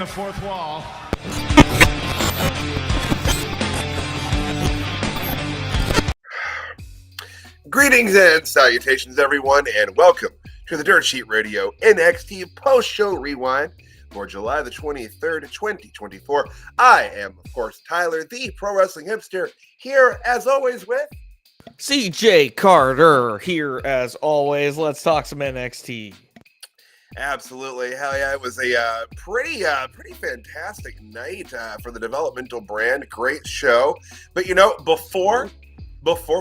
the fourth wall. Greetings and salutations, everyone, and welcome to the Dirt Sheet Radio NXT Post-Show Rewind for July the 23rd, 2024. I am, of course, Tyler, the Pro Wrestling Hipster, here as always with CJ Carter, here as always. Let's talk some NXT. Absolutely. Hell yeah, it was a pretty fantastic night for the developmental brand. Great show. But, you know, before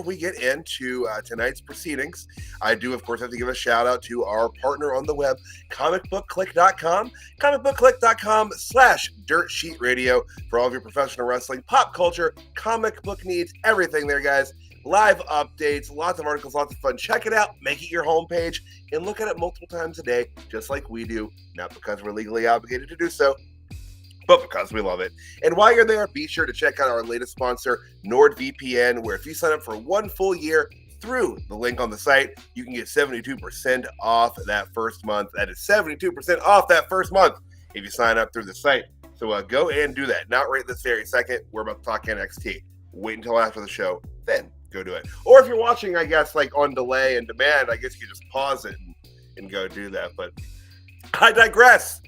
we get into tonight's proceedings, I do, of course, have to give a shout out to our partner on the web, comicbookclick.com, comicbook.com/dirtsheetradio for all of your professional wrestling, pop culture, comic book needs, everything there, guys. Live updates, lots of articles, lots of fun. Check it out, make it your homepage, and look at it multiple times a day, just like we do, not because we're legally obligated to do so, but because we love it. And while you're there, be sure to check out our latest sponsor, NordVPN, where if you sign up for 1 full year through the link on the site, you can get 72% off that first month. That is 72% off that first month if you sign up through the site. So go and do that. Not right this very second. We're about to talk NXT. Wait until after the show, then go do it. Or if you're watching, I guess, like on delay and demand, I guess you just pause it and go do that. But I digress.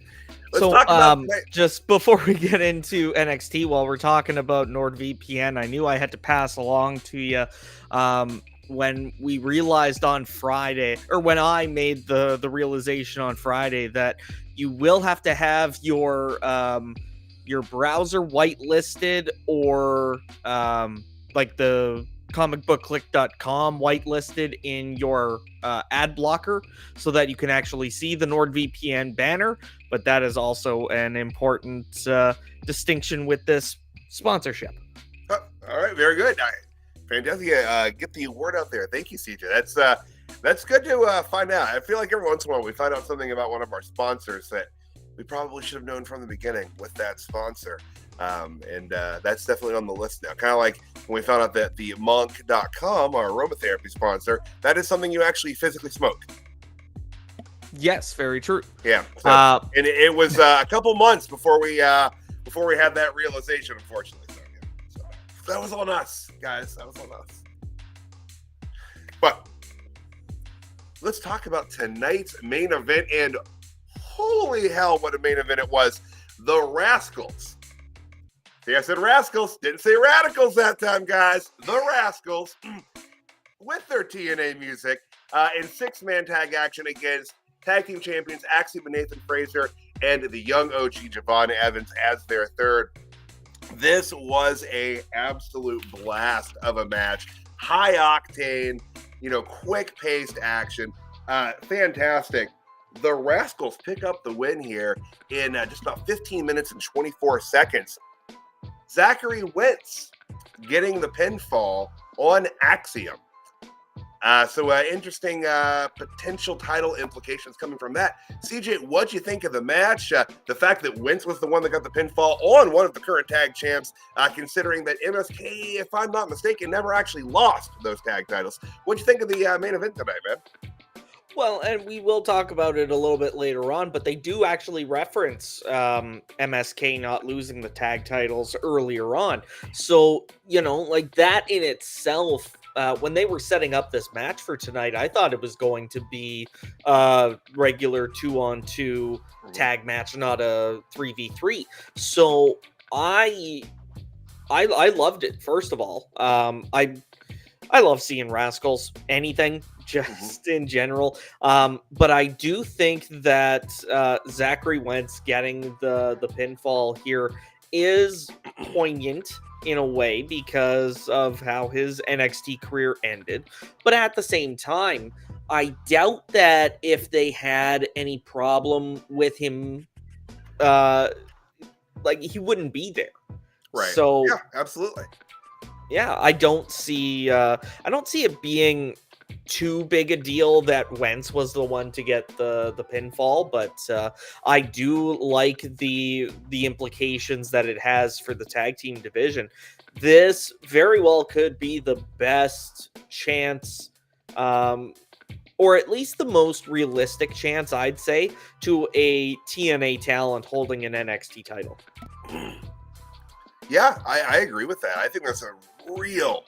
Let's talk about just before we get into NXT, while we're talking about NordVPN, I knew I had to pass along to you when we realized on Friday, or when I made the realization on Friday, that you will have to have your browser whitelisted, or like the comicbookclick.com whitelisted in your ad blocker so that you can actually see the NordVPN banner. But that is also an important distinction with this sponsorship. Oh, all right, very good. Fantastic. Get the word out there. Thank you, CJ. That's good to find out. I feel like every once in a while we find out something about one of our sponsors that we probably should have known from the beginning with that sponsor. And that's definitely on the list now. Kind of like when we found out that the monk.com, our aromatherapy sponsor, that is something you actually physically smoke. Yes, very true. Yeah. So, and it was a couple months before we had that realization, unfortunately. So that was on us, guys. That was on us. But let's talk about tonight's main event, and holy hell, what a main event it was. The Rascalz. See, I said Rascalz, didn't say Radicals that time, guys. The Rascalz, with their TNA music, in 6-man tag action against tag team champions Axiom and Nathan Frazier, and the young OG Javon Evans as their third. This was a absolute blast of a match. High octane, quick paced action. Fantastic. The Rascalz pick up the win here in just about 15 minutes and 24 seconds. Zachary Wentz getting the pinfall on Axiom. So interesting potential title implications coming from that. CJ, what'd you think of the match? The fact that Wentz was the one that got the pinfall on one of the current tag champs, considering that MSK, if I'm not mistaken, never actually lost those tag titles. What'd you think of the main event tonight, man? Well, and we will talk about it a little bit later on, but they do actually reference MSK not losing the tag titles earlier on. So, like that in itself, when they were setting up this match for tonight, I thought it was going to be a regular 2-on-2 tag match, not a 3v3. So I loved it. First of all, I love seeing Rascalz, anything, just in general. But I do think that Zachary Wentz getting the pinfall here is poignant in a way because of how his NXT career ended. But at the same time, I doubt that if they had any problem with him, he wouldn't be there. Right. So yeah, absolutely. Yeah, I don't see it being too big a deal that Wentz was the one to get the pinfall, but I do like the implications that it has for the tag team division. This very well could be the best chance or at least the most realistic chance, I'd say, to a TNA talent holding an NXT title. Yeah, I agree with that. I think that's a real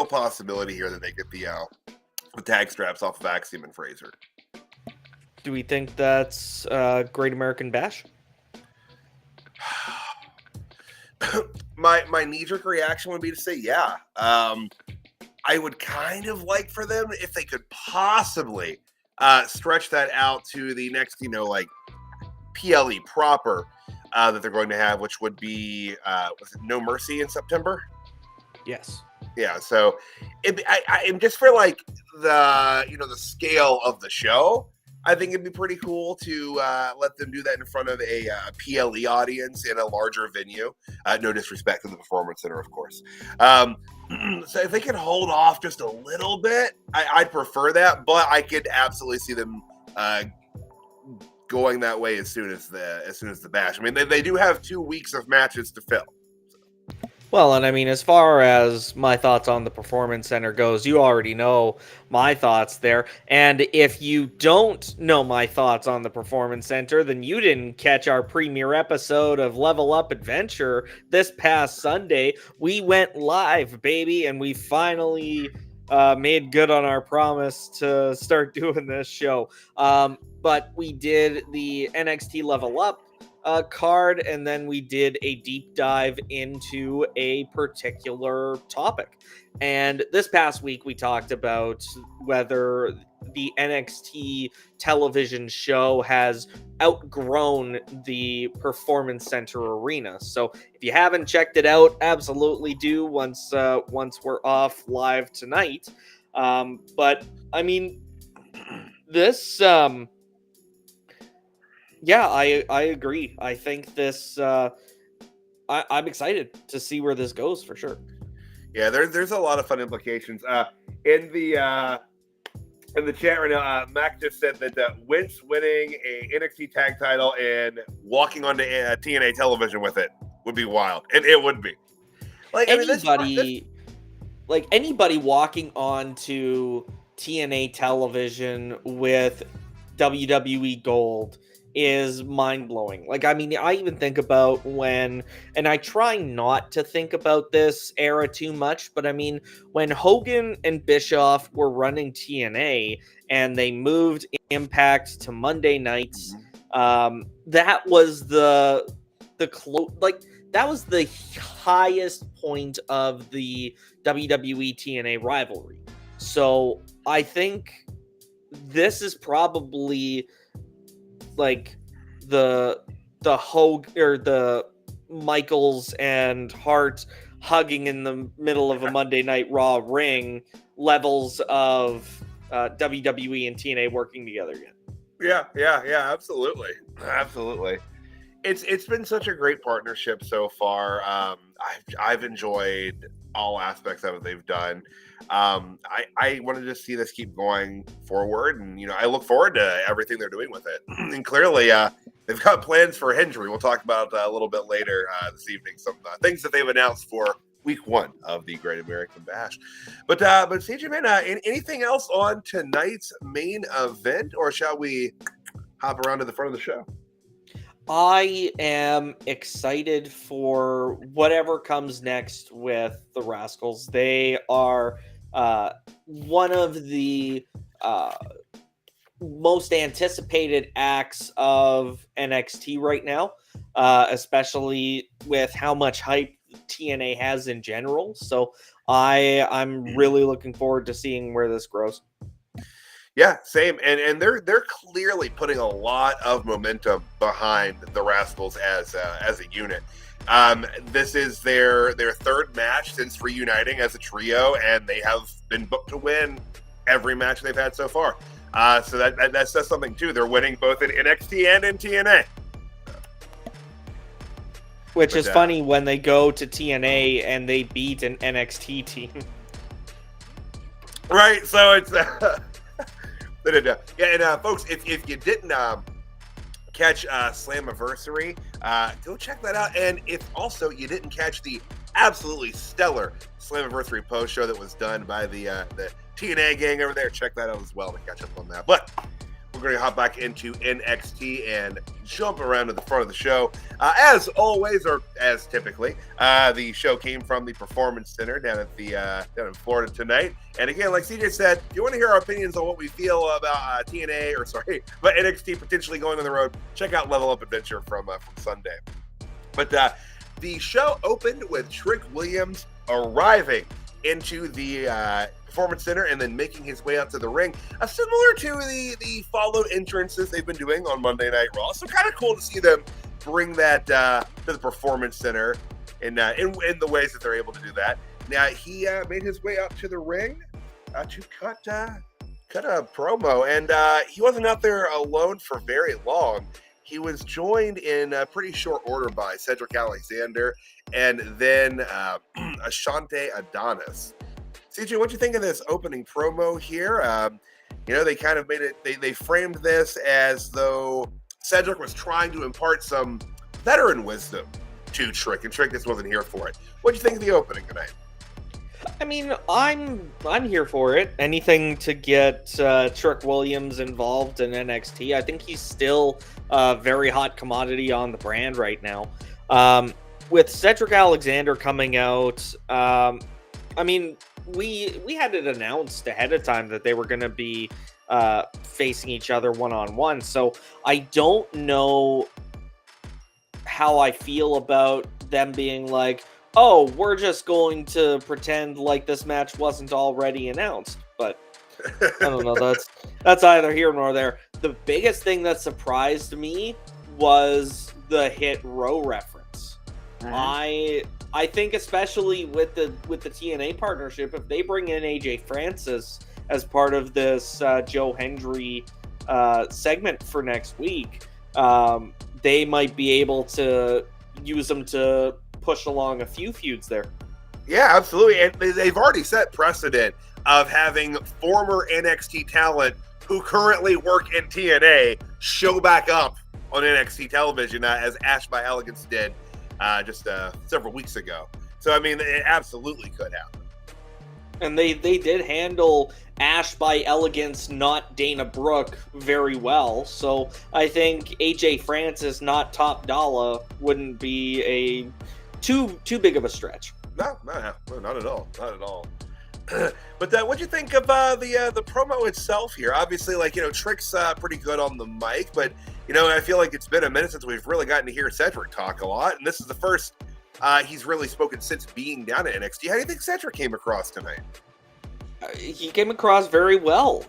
possibility here that they get the tag straps off of Axiom and Frazier. Do we think that's Great American Bash? My knee-jerk reaction would be to say yeah. I would kind of like for them if they could possibly stretch that out to the next, like PLE proper that they're going to have, which would be was it No Mercy in September? Yes. Yeah. So, I'm just for like the scale of the show. I think it'd be pretty cool to let them do that in front of a PLE audience in a larger venue. No disrespect to the Performance Center, of course. So if they could hold off just a little bit, I'd prefer that. But I could absolutely see them going that way as soon as the Bash. I mean, they do have 2 weeks of matches to fill. Well, and I mean, as far as my thoughts on the Performance Center goes, you already know my thoughts there. And if you don't know my thoughts on the Performance Center, then you didn't catch our premiere episode of Level Up Adventure this past Sunday. We went live, baby, and we finally made good on our promise to start doing this show. But we did the NXT Level Up card, and then we did a deep dive into a particular topic. And this past week we talked about whether the NXT television show has outgrown the Performance Center arena. So if you haven't checked it out, absolutely do once we're off live tonight. But I mean, this yeah, I agree. I think this I'm excited to see where this goes for sure. Yeah, there's a lot of fun implications. In the chat right now, Mac just said that Wince winning a NXT tag title and walking onto TNA television with it would be wild, and it would be. Like anybody walking onto TNA television with WWE Gold is mind-blowing. Like, I mean, I even think about when, and I try not to think about this era too much, but I mean, when Hogan and Bischoff were running TNA and they moved Impact to Monday nights, that was that was the highest point of the WWE TNA rivalry. So I think this is probably like the Hogue or the Michaels and Hart hugging in the middle of a Monday Night Raw ring levels of WWE and TNA working together again. Yeah, absolutely. It's been such a great partnership so far. I've enjoyed all aspects of it they've done. I wanted to see this keep going forward, and I look forward to everything they're doing with it. And clearly, they've got plans for Hendry. We'll talk about a little bit later this evening. Some things that they've announced for week 1 of the Great American Bash. But CJ, man, anything else on tonight's main event, or shall we hop around to the front of the show? I am excited for whatever comes next with the Rascalz. They are one of the most anticipated acts of NXT right now, especially with how much hype TNA has in general. So I'm really looking forward to seeing where this grows. Yeah, same. And they're clearly putting a lot of momentum behind the Rascalz as a unit. This is their third match since reuniting as a trio, and they have been booked to win every match they've had so far. So that says something too. They're winning both in NXT and in TNA. Which is funny when they go to TNA and they beat an NXT team. Right, so it's yeah, and folks, if you didn't catch Slammiversary, go check that out. And if also you didn't catch the absolutely stellar Slammiversary post show that was done by the TNA gang over there. Check that out as well to catch up on that. But we're going to hop back into NXT and jump around to the front of the show. As always, or as typically, the show came from the Performance Center down in Florida tonight. And again, like CJ said, if you want to hear our opinions on what we feel about about NXT potentially going on the road, check out Level Up Adventure from Sunday. But the show opened with Trick Williams arriving into the Performance Center and then making his way out to the ring, similar to the followed entrances they've been doing on Monday Night Raw. So kind of cool to see them bring that to the Performance Center in the ways that they're able to do that. Now he made his way out to the ring to cut a promo, and he wasn't out there alone for very long. He was joined in pretty short order by Cedric Alexander and then Ashante Adonis. CJ, what do you think of this opening promo here? They kind of made it, they framed this as though Cedric was trying to impart some veteran wisdom to Trick, and Trick just wasn't here for it. What do you think of the opening tonight? I mean, I'm here for it. Anything to get Trick Williams involved in NXT. I think he's still a very hot commodity on the brand right now. With Cedric Alexander coming out, I mean, we had it announced ahead of time that they were going to be facing each other one-on-one. So I don't know how I feel about them being like, oh, we're just going to pretend like this match wasn't already announced. But I don't know. That's either here nor there. The biggest thing that surprised me was the Hit Row reference. Mm-hmm. I think especially with the TNA partnership, if they bring in AJ Francis as part of this Joe Hendry segment for next week, they might be able to use them to push along a few feuds there. Yeah, absolutely. And they've already set precedent of having former NXT talent who currently work in TNA show back up on NXT television, as Ash by Elegance did just several weeks ago. So, I mean, it absolutely could happen. And they did handle Ash by Elegance, not Dana Brooke, very well. So I think AJ Francis, not Top Dollar, wouldn't be a too big of a stretch. No, not at all. Not at all. But what'd you think of the promo itself here? Obviously, Trick's pretty good on the mic, but I feel like it's been a minute since we've really gotten to hear Cedric talk a lot, and this is the first he's really spoken since being down at NXT. How do you think Cedric came across tonight? He came across very well.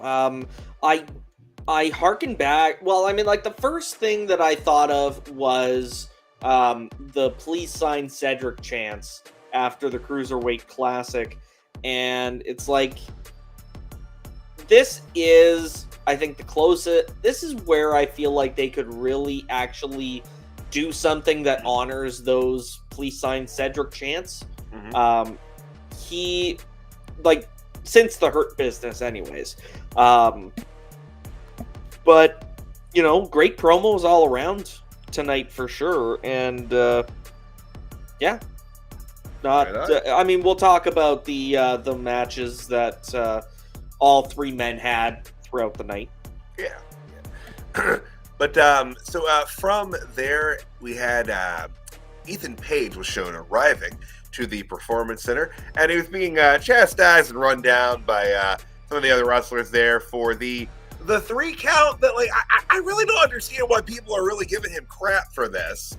I harken back. Well, I mean, the first thing that I thought of was the "Please sign Cedric" chants after the Cruiserweight Classic. And it's like, this is, I think, the closest. This is where I feel like they could really actually do something that honors those "Please sign Cedric" chants. Mm-hmm. He, since the Hurt Business anyways. But, great promos all around tonight for sure. And, yeah. I mean, we'll talk about the matches that all three men had throughout the night. Yeah. But so from there, we had Ethan Page was shown arriving to the Performance Center, and he was being chastised and run down by some of the other wrestlers there for the 3 count. That I really don't understand why people are really giving him crap for this.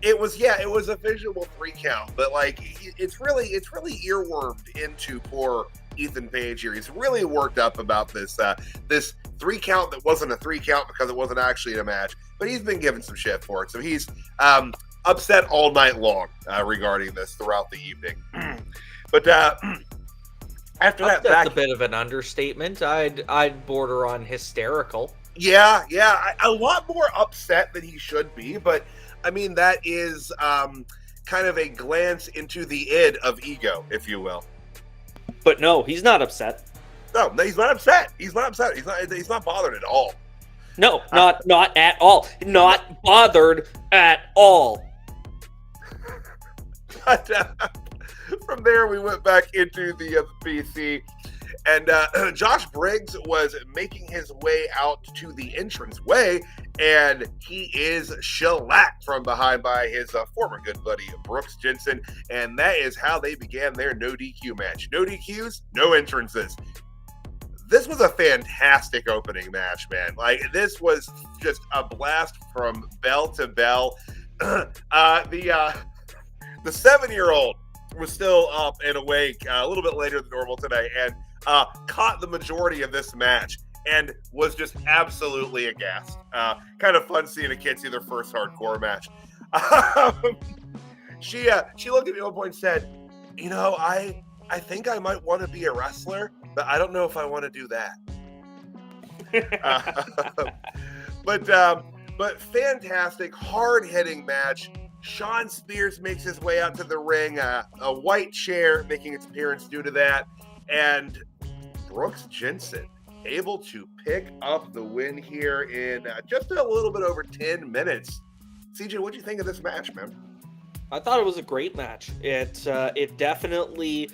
It was a visual 3 count, but it's really earwormed into poor Ethan Page here. He's really worked up about this 3 count that wasn't a 3 count because it wasn't actually in a match, but he's been given some shit for it. So he's upset all night long regarding this throughout the evening. But after that's a bit of an understatement. I'd border on hysterical. Yeah, a lot more upset than he should be, but I mean, that is kind of a glance into the id of ego, if you will. But no, he's not upset. No, he's not upset. He's not upset. He's not bothered at all. No, not at all. Not bothered at all. From there, we went back into the PC, and Josh Briggs was making his way out to the entrance way, and he is shellacked from behind by his former good buddy, Brooks Jensen, and that is how they began their no DQ match. No DQs, no entrances. This was a fantastic opening match, man. Like, this was just a blast from bell to bell. The 7-year-old was still up and awake a little bit later than normal today, and caught the majority of this match and was just absolutely aghast. Kind of fun seeing a kid see their first hardcore match. She looked at me at one point and said, "You know, I think I might want to be a wrestler, but I don't know if I want to do that." But fantastic, hard-hitting match. Shawn Spears makes his way out to the ring, a white chair making its appearance due to that, and Brooks Jensen able to pick up the win here in just a little bit over 10 minutes. CJ, what do you think of this match, man? I thought it was a great match. It definitely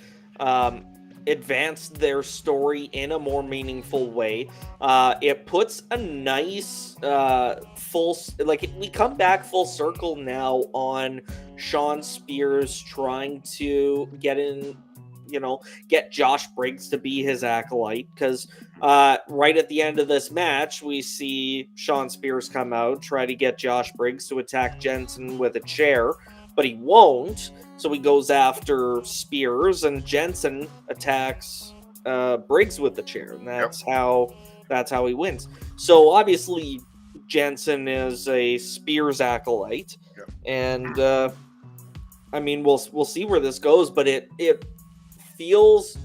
advanced their story in a more meaningful way. It puts a nice we come back full circle now on Shawn Spears trying to get Josh Briggs to be his acolyte, because right at the end of this match, we see Shawn Spears come out, try to get Josh Briggs to attack Jensen with a chair, but he won't. So he goes after Spears, and Jensen attacks Briggs with the chair, and that's how he wins. So obviously Jensen is a Spears acolyte, and I mean we'll see where this goes, but it feels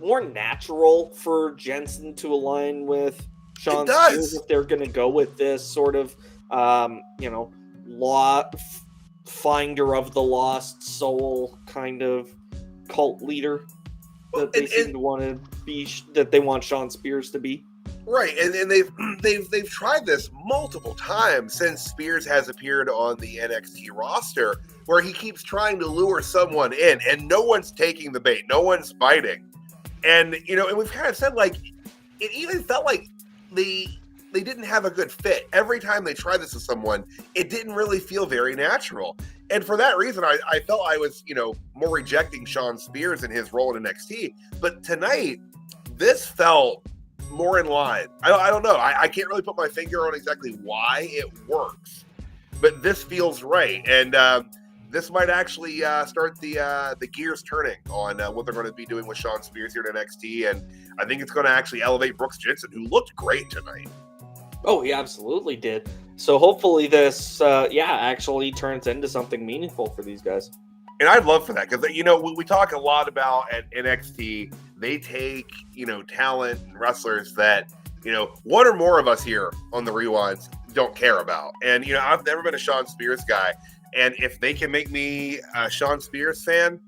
more natural for Jensen to align with Shawn Spears if they're going to go with this sort of finder of the lost soul kind of cult leader that they seem to want to be, that they want Shawn Spears to be. Right, and they've tried this multiple times since Spears has appeared on the NXT roster, where he keeps trying to lure someone in, and no one's taking the bait, no one's biting, and and we've kind of said, like, it even felt like they didn't have a good fit. Every time they tried this with someone, it didn't really feel very natural. And for that reason, I felt I was, more rejecting Shawn Spears in his role in NXT. But tonight, this felt more in line. I don't know. I can't really put my finger on exactly why it works, but this feels right. And this might actually start the gears turning on what they're going to be doing with Shawn Spears here at NXT. And I think it's going to actually elevate Brooks Jensen, who looked great tonight. Oh, he absolutely did. So hopefully this, actually turns into something meaningful for these guys. And I'd love for that, because, we talk a lot about at NXT, they take, talent and wrestlers that, one or more of us here on the Rewinds don't care about. And, I've never been a Shawn Spears guy. And if they can make me a Shawn Spears fan,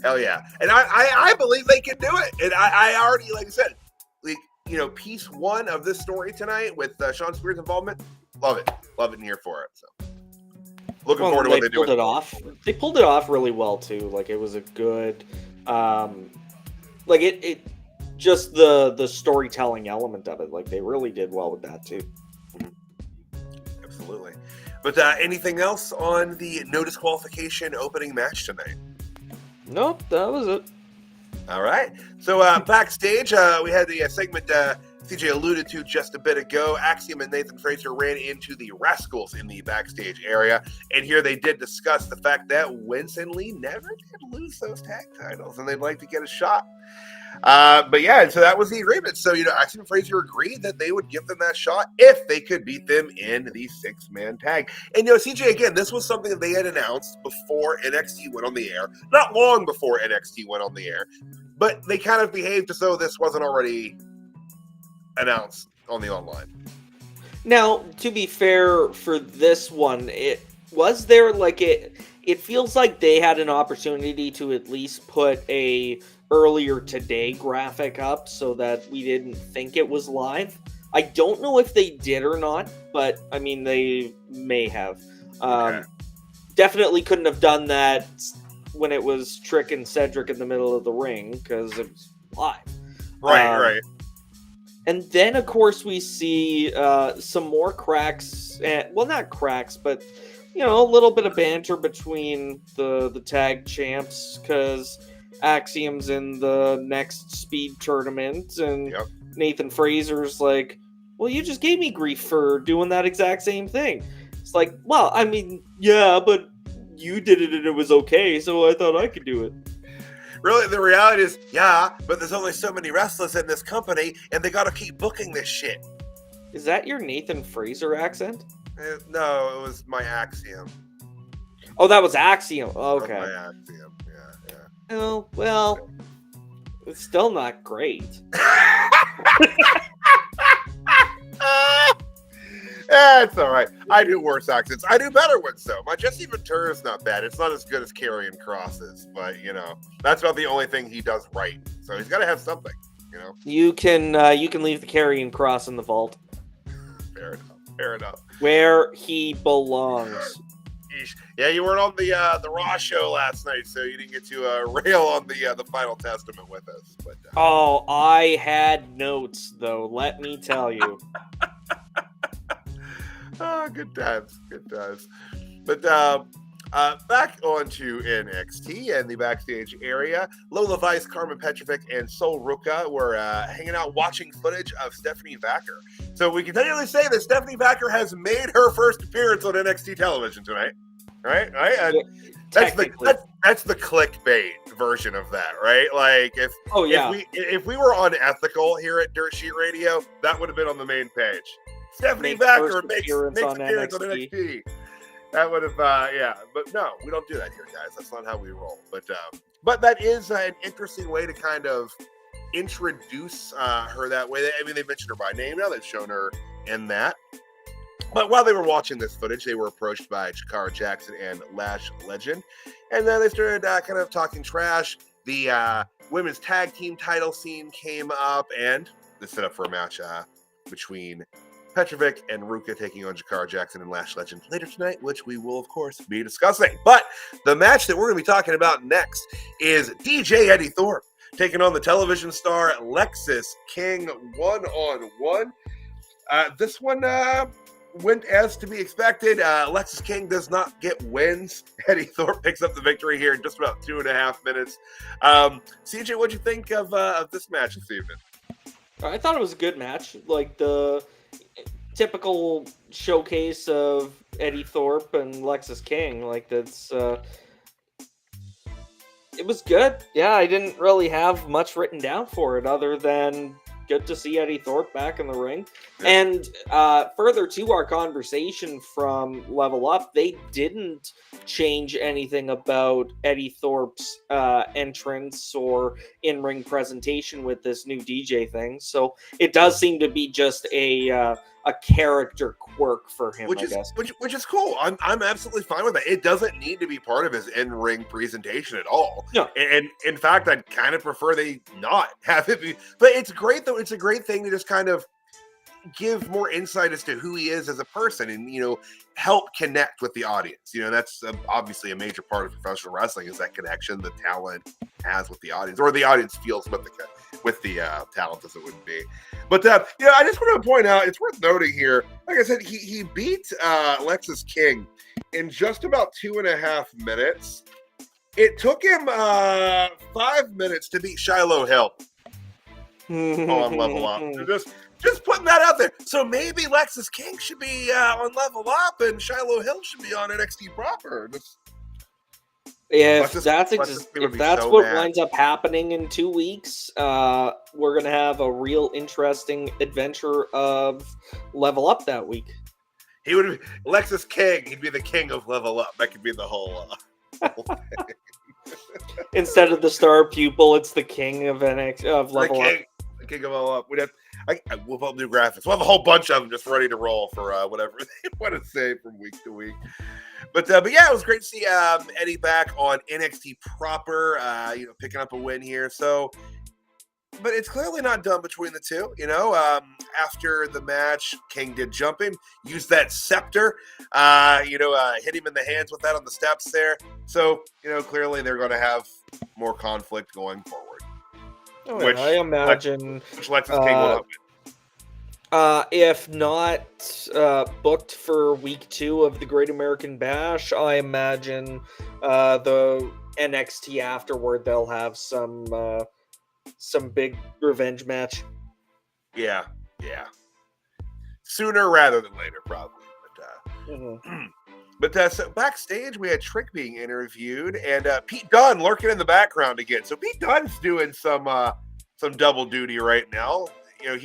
hell yeah. And I believe they can do it. And I already, like I said, piece one of this story tonight with Shawn Spears' involvement, love it and here for it. So looking forward to what they do. They pulled it off really well too. Like, it was a good, it just the storytelling element of it. Like, they really did well with that too. Absolutely. But anything else on the no disqualification opening match tonight? Nope, that was it. All right. So backstage, we had the segment CJ alluded to just a bit ago. Axiom and Nathan Frazier ran into the Rascalz in the backstage area. And here they did discuss the fact that Wentz and Lee never did lose those tag titles, and they'd like to get a shot. So that was the agreement. So, Axiom and Frazier agreed that they would give them that shot if they could beat them in the 6-man tag. And, CJ, again, this was something that they had announced before NXT went on the air. Not long before NXT went on the air. But they kind of behaved as though this wasn't already announced on the online. Now, to be fair, for this one, it feels like they had an opportunity to at least put a earlier today graphic up so that we didn't think it was live. I don't know if they did or not, but I mean, they may have. Okay. Definitely couldn't have done that when it was Trick and Cedric in the middle of the ring because it was live. Right. And then, of course, we see some more cracks. Well, not cracks, but, a little bit of banter between the tag champs because Axiom's in the next speed tournament. And Nathan Frazier's like, well, you just gave me grief for doing that exact same thing. It's like, well, I mean, yeah, but you did it and it was okay, so I thought I could do it. Really, the reality is, yeah, but there's only so many wrestlers in this company, and they got to keep booking this shit. Is that your Nathan Frazier accent? No, it was my Axiom. Oh, that was Axiom. Okay. My Axiom, yeah. Oh, well, it's still not great. It's all right. I do worse accents. I do better ones, though. My Jesse Ventura is not bad. It's not as good as Karrion Kross's, but, that's about the only thing he does right. So he's got to have something, You can leave the Karrion Kross in the vault. Fair enough. Where he belongs. Yeah, you weren't on the Raw show last night, so you didn't get to rail on the Final Testament with us. But oh, I had notes, though. Let me tell you. Good times. But back onto NXT and the backstage area. Lola Vice, Carmen Petrovic, and Sol Ruka were hanging out watching footage of Stephanie Vacker. So we can continually say that Stephanie Vacker has made her first appearance on NXT television tonight. Right? And that's the clickbait version of that, right? Like if we were unethical here at Dirt Sheet Radio, that would have been on the main page. Stephanie Vacker makes appearance on NXT. That would have, but no, we don't do that here, guys. That's not how we roll. But that is an interesting way to kind of introduce her that way. I mean, they mentioned her by name now. They've shown her in that. But while they were watching this footage, they were approached by Shakara Jackson and Lash Legend. And then they started kind of talking trash. The women's tag team title scene came up, and they set up for a match between Petrovic and Ruka taking on Shakara Jackson and Lash Legend later tonight, which we will, of course, be discussing. But the match that we're going to be talking about next is DJ Eddie Thorpe taking on the television star Lexis King one-on-one. This one went as to be expected. Lexis King does not get wins. Eddie Thorpe picks up the victory here in just about 2.5 minutes. CJ, what'd you think of this match this evening? I thought it was a good match. Like the typical showcase of Eddie Thorpe and Lexis King. Like that's it was good. Yeah, I didn't really have much written down for it other than good to see Eddie Thorpe back in the ring. Yeah. And further to our conversation from Level Up, they didn't change anything about Eddie Thorpe's entrance or in-ring presentation with this new DJ thing. So it does seem to be just a character quirk for him, which is cool. I'm absolutely fine with that. It doesn't need to be part of his in-ring presentation at all. No. And in fact, I'd kind of prefer they not have it be. But it's great, though. It's a great thing to just kind of give more insight as to who he is as a person and, help connect with the audience. That's obviously a major part of professional wrestling is that connection the talent has with the audience, or the audience feels with the talent as it would be. But, I just want to point out, it's worth noting here, like I said, he beat Lexis King in just about 2.5 minutes. It took him 5 minutes to beat Shiloh Hill on Level Up. Just putting that out there. So maybe Lexis King should be on Level Up and Shiloh Hill should be on NXT proper. If that's what winds up happening in 2 weeks, we're going to have a real interesting adventure of Level Up that week. He would be Lexis King. He'd be the king of Level Up. That could be the whole thing. Instead of the star pupil, it's the king of Level Up. The king of Level Up. We'll have new graphics. We'll have a whole bunch of them just ready to roll for whatever they want to say from week to week. But yeah, it was great to see Eddie back on NXT proper, picking up a win here. So, but it's clearly not done between the two. After the match, King did jump him, used that scepter, hit him in the hands with that on the steps there. So, clearly they're going to have more conflict going forward. Oh, which I imagine which Lexus King will not win. If not booked for week 2 of the Great American Bash, I imagine the NXT afterward they'll have some big revenge match. Yeah. Sooner rather than later, probably. But so backstage, we had Trick being interviewed, and Pete Dunne lurking in the background again. So Pete Dunne's doing some double duty right now. I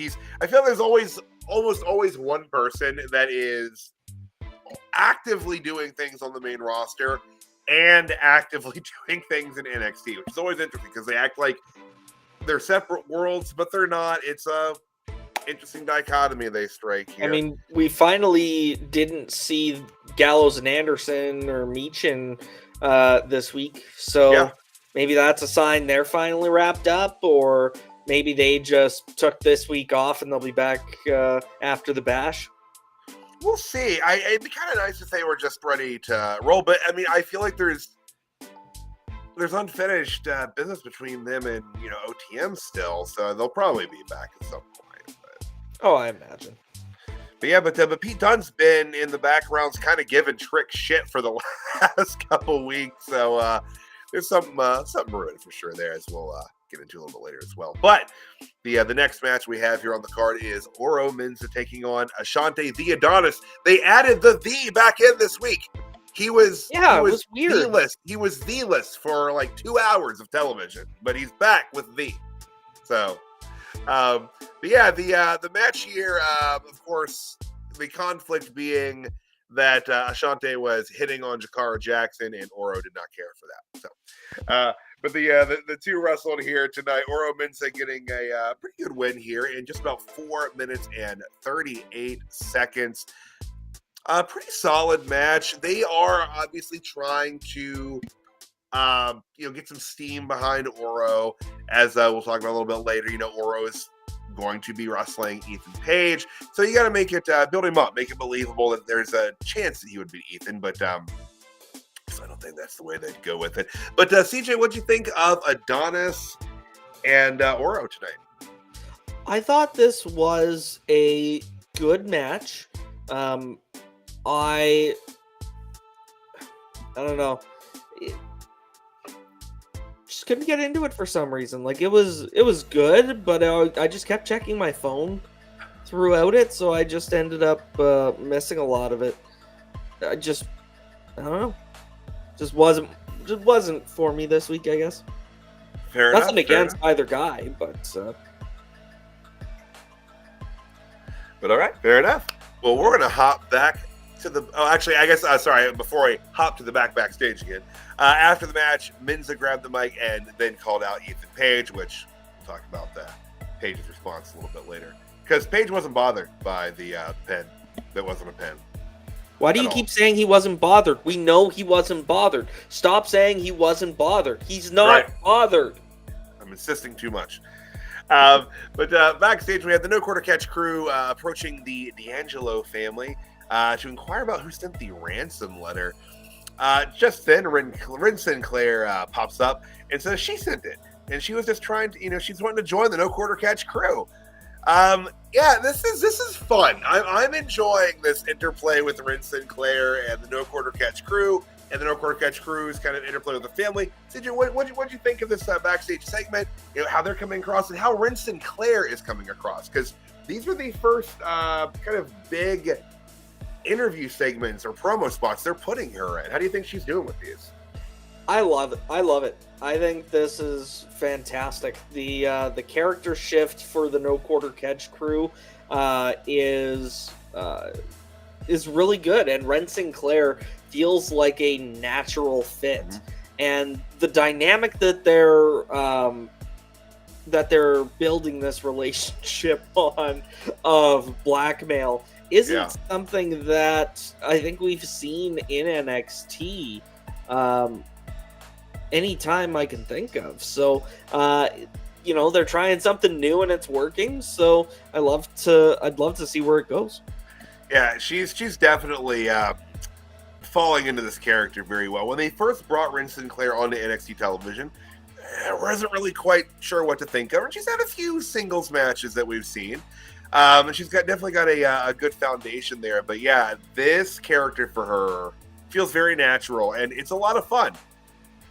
feel there's almost always one person that is actively doing things on the main roster and actively doing things in NXT, which is always interesting because they act like they're separate worlds, but they're not. It's a interesting dichotomy they strike here. I mean, we finally didn't see Gallows and Anderson or Meechin this week, so maybe that's a sign they're finally wrapped up, or maybe they just took this week off and they'll be back after the Bash. We'll see. It'd be kind of nice if they were just ready to roll, but I mean, I feel like there's unfinished business between them and OTM still, so they'll probably be back at some point. Oh, I imagine. But Pete Dunne's been in the backgrounds kind of giving Trick shit for the last couple weeks. So there's something brewing for sure there, as we'll get into a little bit later as well. But the next match we have here on the card is Oro Mensah taking on Ashante the Adonis. They added the back in this week. He was weird. The-list. He was the-list for like 2 hours of television, but he's back with the. So the match here, of course, the conflict being that Ashante was hitting on Jakara Jackson and Oro did not care for that. So, but the two wrestled here tonight. Oro Mensah getting a pretty good win here in just about 4 minutes and 38 seconds. Pretty solid match. They are obviously trying to get some steam behind Oro, as we'll talk about a little bit later. Oro is going to be wrestling Ethan Page, so you got to make it build him up, make it believable that there's a chance that he would beat Ethan. But so I don't think that's the way they'd go with it. But CJ, what'd you think of Adonis and Oro tonight? I thought this was a good match. I don't know. Just couldn't get into it for some reason. Like it was good, but I just kept checking my phone throughout it, so I just ended up missing a lot of it. I don't know. Just wasn't for me this week, I guess. Fair Nothing enough, against either guy, but all right, fair enough. Well, we're gonna hop back to the. Oh, actually, I guess. Sorry. Before I hop to the backstage again. After the match, Mensah grabbed the mic and then called out Ethan Page, which we'll talk about Page's response a little bit later, because Page wasn't bothered by the pen. That wasn't a pen. Why do you keep saying he wasn't bothered? We know he wasn't bothered. Stop saying he wasn't bothered. He's not bothered. I'm insisting too much. But backstage, we have the No Quarter Catch crew approaching the D'Angelo family to inquire about who sent the ransom letter. Just then, Rin Sinclair pops up and says she sent it. And she was just trying to, she's wanting to join the No Quarter Catch crew. This is fun. I'm enjoying this interplay with Rin Sinclair and the No Quarter Catch crew, and the No Quarter Catch crew's kind of interplay with the family. CJ, what'd you think of this backstage segment? How they're coming across and how Rin Sinclair is coming across, because these were the first kind of big interview segments or promo spots they're putting her in. How do you think she's doing with these? I love it. I think this is fantastic. The character shift for the No Quarter Catch crew is really good, and Ren Sinclair feels like a natural fit. Mm-hmm. And the dynamic that they're building this relationship on of blackmail isn't something that I think we've seen in NXT anytime I can think of. So, they're trying something new and it's working. So I'd love to see where it goes. Yeah, she's definitely falling into this character very well. When they first brought Ren Sinclair onto NXT television, I wasn't really quite sure what to think of her. She's had a few singles matches that we've seen. And she's definitely got a good foundation there. But yeah, this character for her feels very natural, and it's a lot of fun.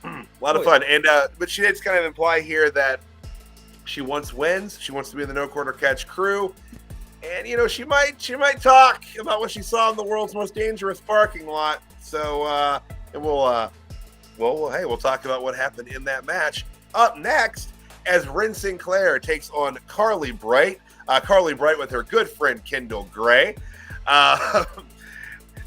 A lot of fun. And but she did kind of imply here that she wants wins. She wants to be in the No Quarter Catch crew. And, you know, she might talk about what she saw in the world's most dangerous parking lot. So, and we'll talk about what happened in that match. Up next, as Ren Sinclair takes on Carly Bright. Carly Bright with her good friend Kendall Gray. I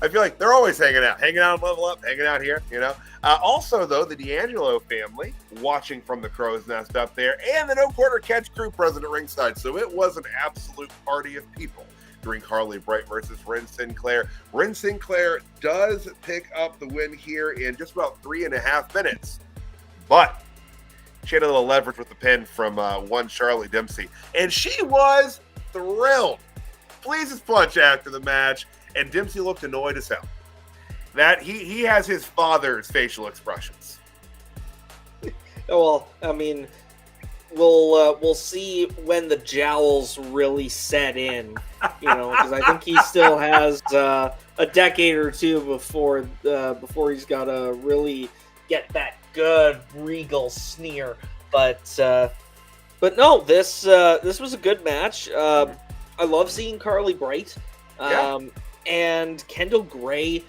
feel like they're always hanging out on Level Up, hanging out here, you know. Also, though, the D'Angelo family watching from the crow's nest up there, and the No Quarter Catch crew present at ringside. So it was an absolute party of people during Carly Bright versus Ren Sinclair. Ren Sinclair does pick up the win here in just about 3.5 minutes. But she had a little leverage with the pin from one Charlie Dempsey. And she was thrilled. Pleased as punch after the match. And Dempsey looked annoyed as hell. That he has his father's facial expressions. Well, I mean, we'll see when the jowls really set in, you know, because I think he still has a decade or two before he's got to really get that good regal sneer. But no, this was a good match. I love seeing Carly Bright. And Kendall Gray,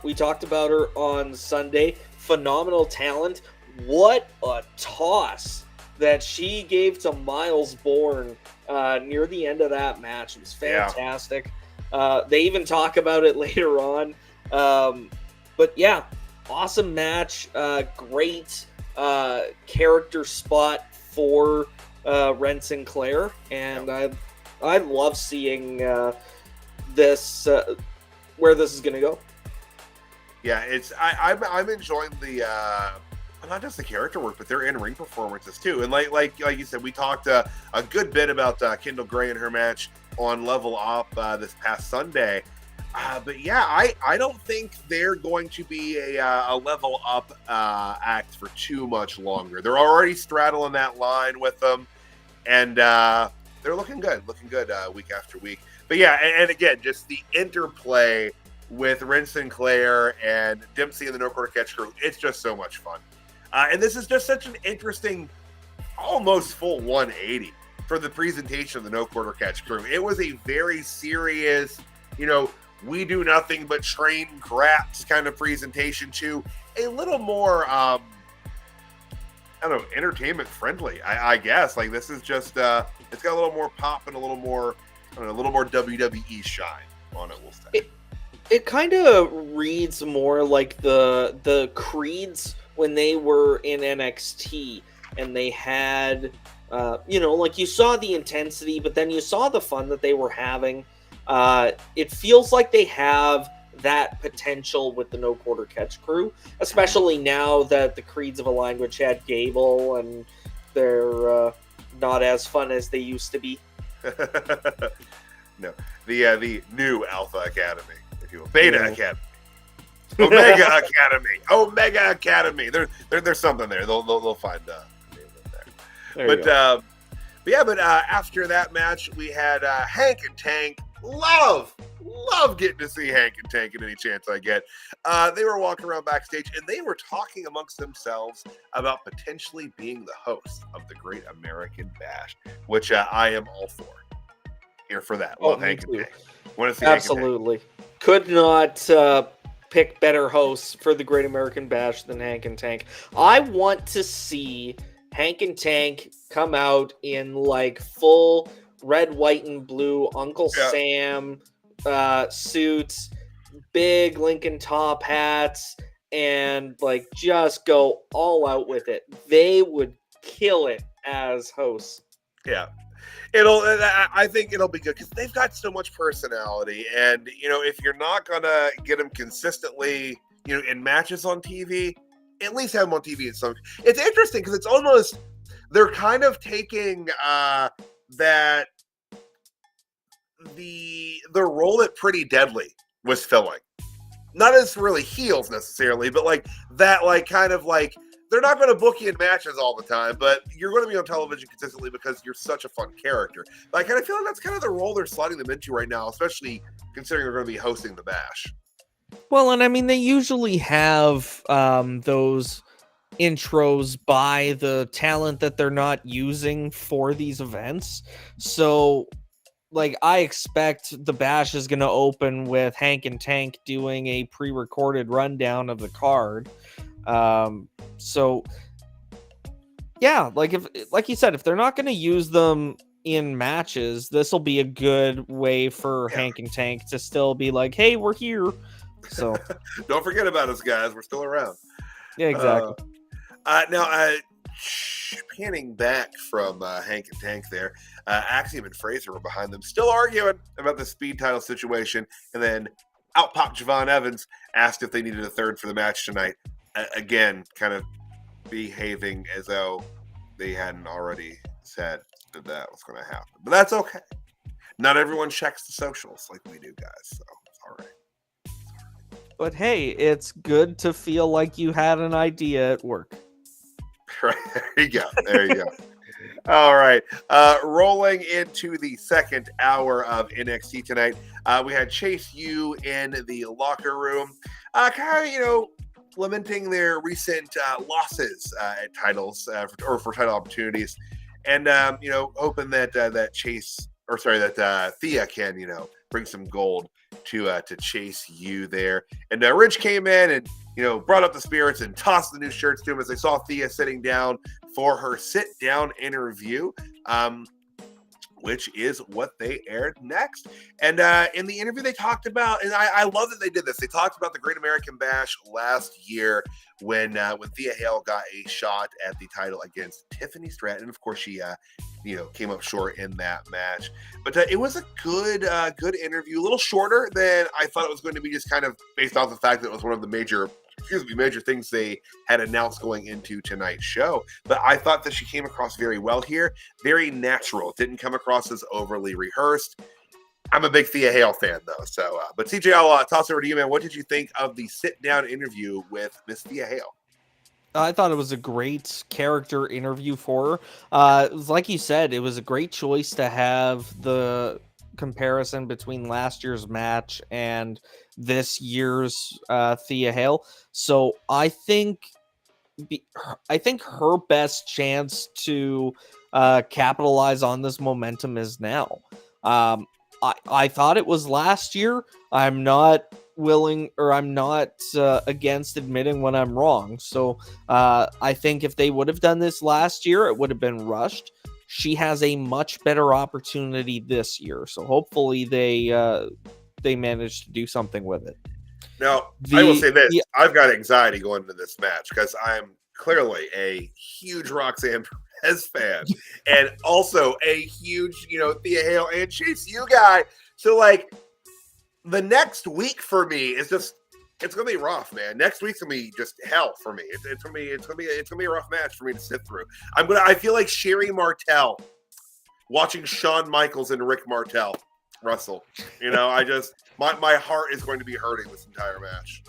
we talked about her on Sunday. Phenomenal talent. What a toss that she gave to Miles Bourne near the end of that match. It was fantastic. They even talk about it later on. But yeah, awesome match. Great character spot for Ren Sinclair. And I love seeing this where this is going to go. Yeah, I'm enjoying the not just the character work, but their in-ring performances too. And like you said, we talked a good bit about Kendall Gray and her match on Level Up this past Sunday. But yeah, I don't think they're going to be a Level Up act for too much longer. They're already straddling that line with them, and they're looking good week after week. But yeah, and again, just the interplay with Ren Sinclair and Dempsey and the No Quarter Catch crew, it's just so much fun. And this is just such an interesting, almost full 180 for the presentation of the No Quarter Catch crew. It was a very serious, you know, we do nothing but train craps kind of presentation to a little more, I don't know, entertainment friendly, I guess. Like, this is just, it's got a little more pop and a little more, I don't know, a little more WWE shine on it, we'll say. It kind of reads more like the Creeds when they were in NXT, and they had, you know, like you saw the intensity, but then you saw the fun that they were having. It feels like they have that potential with the No Quarter Catch crew, especially now that the Creeds have aligned with Chad Gable, and they're not as fun as they used to be. No, the new Alpha Academy, if you will, Beta Academy, Omega Academy. There's something there. They'll find there. But after that match, we had Hank and Tank. Love getting to see Hank and Tank at any chance I get. They were walking around backstage, and they were talking amongst themselves about potentially being the host of the Great American Bash, which I am all for. Here for that. Love Hank and Tank. Want to see absolutely. Could not pick better hosts for the Great American Bash than Hank and Tank. I want to see Hank and Tank come out in like full red, white, and blue Uncle Sam suits, big Lincoln top hats, and like just go all out with it. They would kill it as hosts. Yeah. I think it'll be good because they've got so much personality, and you know, if you're not gonna get them consistently, you know, in matches on TV, at least have them on TV in some. It's interesting because it's almost they're kind of taking that the role that Pretty Deadly was filling. not as really heels necessarily, but like that, like kind of like they're not going to book you in matches all the time, but you're going to be on television consistently because you're such a fun character. But I kind of feel like that's kind of the role they're sliding them into right now, especially considering they're going to be hosting the Bash. Well, and I mean, they usually have those intros by the talent that they're not using for these events. So, like, I expect the Bash is going to open with Hank and Tank doing a pre-recorded rundown of the card. So, yeah, like you said, if they're not going to use them in matches, this will be a good way for Hank and Tank to still be like, hey, we're here. So don't forget about us, guys. We're still around. Yeah, exactly. Now, panning back from Hank and Tank there, Axiom and Frazier were behind them, still arguing about the speed title situation. And then out popped Javon Evans, asked if they needed a third for the match tonight. Again, kind of behaving as though they hadn't already said that was going to happen. But that's okay. Not everyone checks the socials like we do, guys. So it's all right. But hey, it's good to feel like you had an idea at work. Right, there you go. All right. Rolling into the second hour of NXT tonight, we had Chase U in the locker room, kind of, lamenting their recent losses at titles or for title opportunities, and hoping that that Thea can bring some gold to Chase U there. And Rich came in and brought up the spirits and tossed the new shirts to him as they saw Thea sitting down for her sit down interview, which is what they aired next. And in the interview, they talked about, and I love that they did this. They talked about the Great American Bash last year when Thea Hail got a shot at the title against Tiffany Stratton. And of course, she came up short in that match. But it was a good interview, a little shorter than I thought it was going to be, just kind of based off the fact that it was one of the major things they had announced going into tonight's show. But I thought that she came across very well here, very natural. It didn't come across as overly rehearsed. I'm a big Thea Hail fan, though. So, but CJ, I'll toss over to you, man. What did you think of the sit-down interview with Miss Thea Hail? I thought it was a great character interview for her. It was like you said, it was a great choice to have the comparison between last year's match and this year's Thea Hail. So I think her best chance to capitalize on this momentum is now. I thought it was last year. I'm not against admitting when I'm wrong. So I think if they would have done this last year, it would have been rushed. She has a much better opportunity this year. So hopefully they manage to do something with it. Now, I will say this. I've got anxiety going into this match because I'm clearly a huge Roxanne Perez fan and also a huge, Thea Hail and Chase U guy. So, like, the next week for me is just, it's going to be rough, man. Next week's going to be just hell for me. It's going to be a rough match for me to sit through. I feel like Sherry Martel watching Shawn Michaels and Rick Martel wrestle. My heart is going to be hurting this entire match.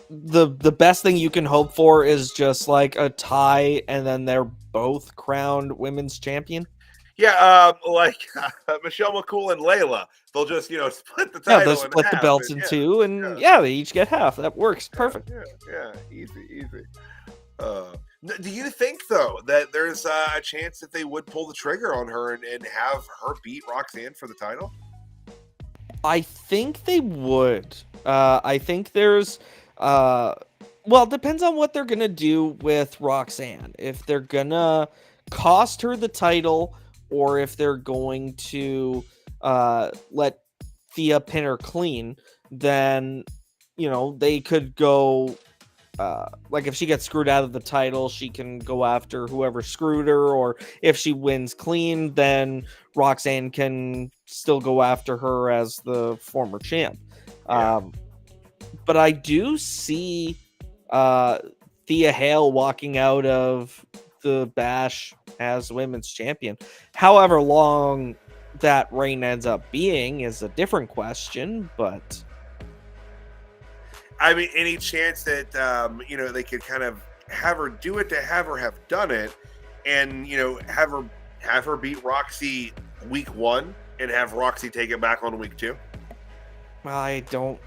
The best thing you can hope for is just like a tie and then they're both crowned women's champion. Yeah, Michelle McCool and Layla. They'll just, split the title. Yeah, they'll split the belts in two, and they each get half. That works perfect. Yeah, easy. Do you think, though, that there's a chance that they would pull the trigger on her and have her beat Roxanne for the title? I think they would. I think there's... it depends on what they're going to do with Roxanne. If they're going to cost her the title or if they're going to let Thea pin her clean, then, they could go... if she gets screwed out of the title, she can go after whoever screwed her, or if she wins clean, then Roxanne can still go after her as the former champ. Yeah. But I do see Thea Hail walking out of the Bash as women's champion. However long that reign ends up being is a different question, but I mean, any chance that they could kind of have her do it to have her have done it, and have her beat Roxy week 1 and have Roxy take it back on week 2. I don't.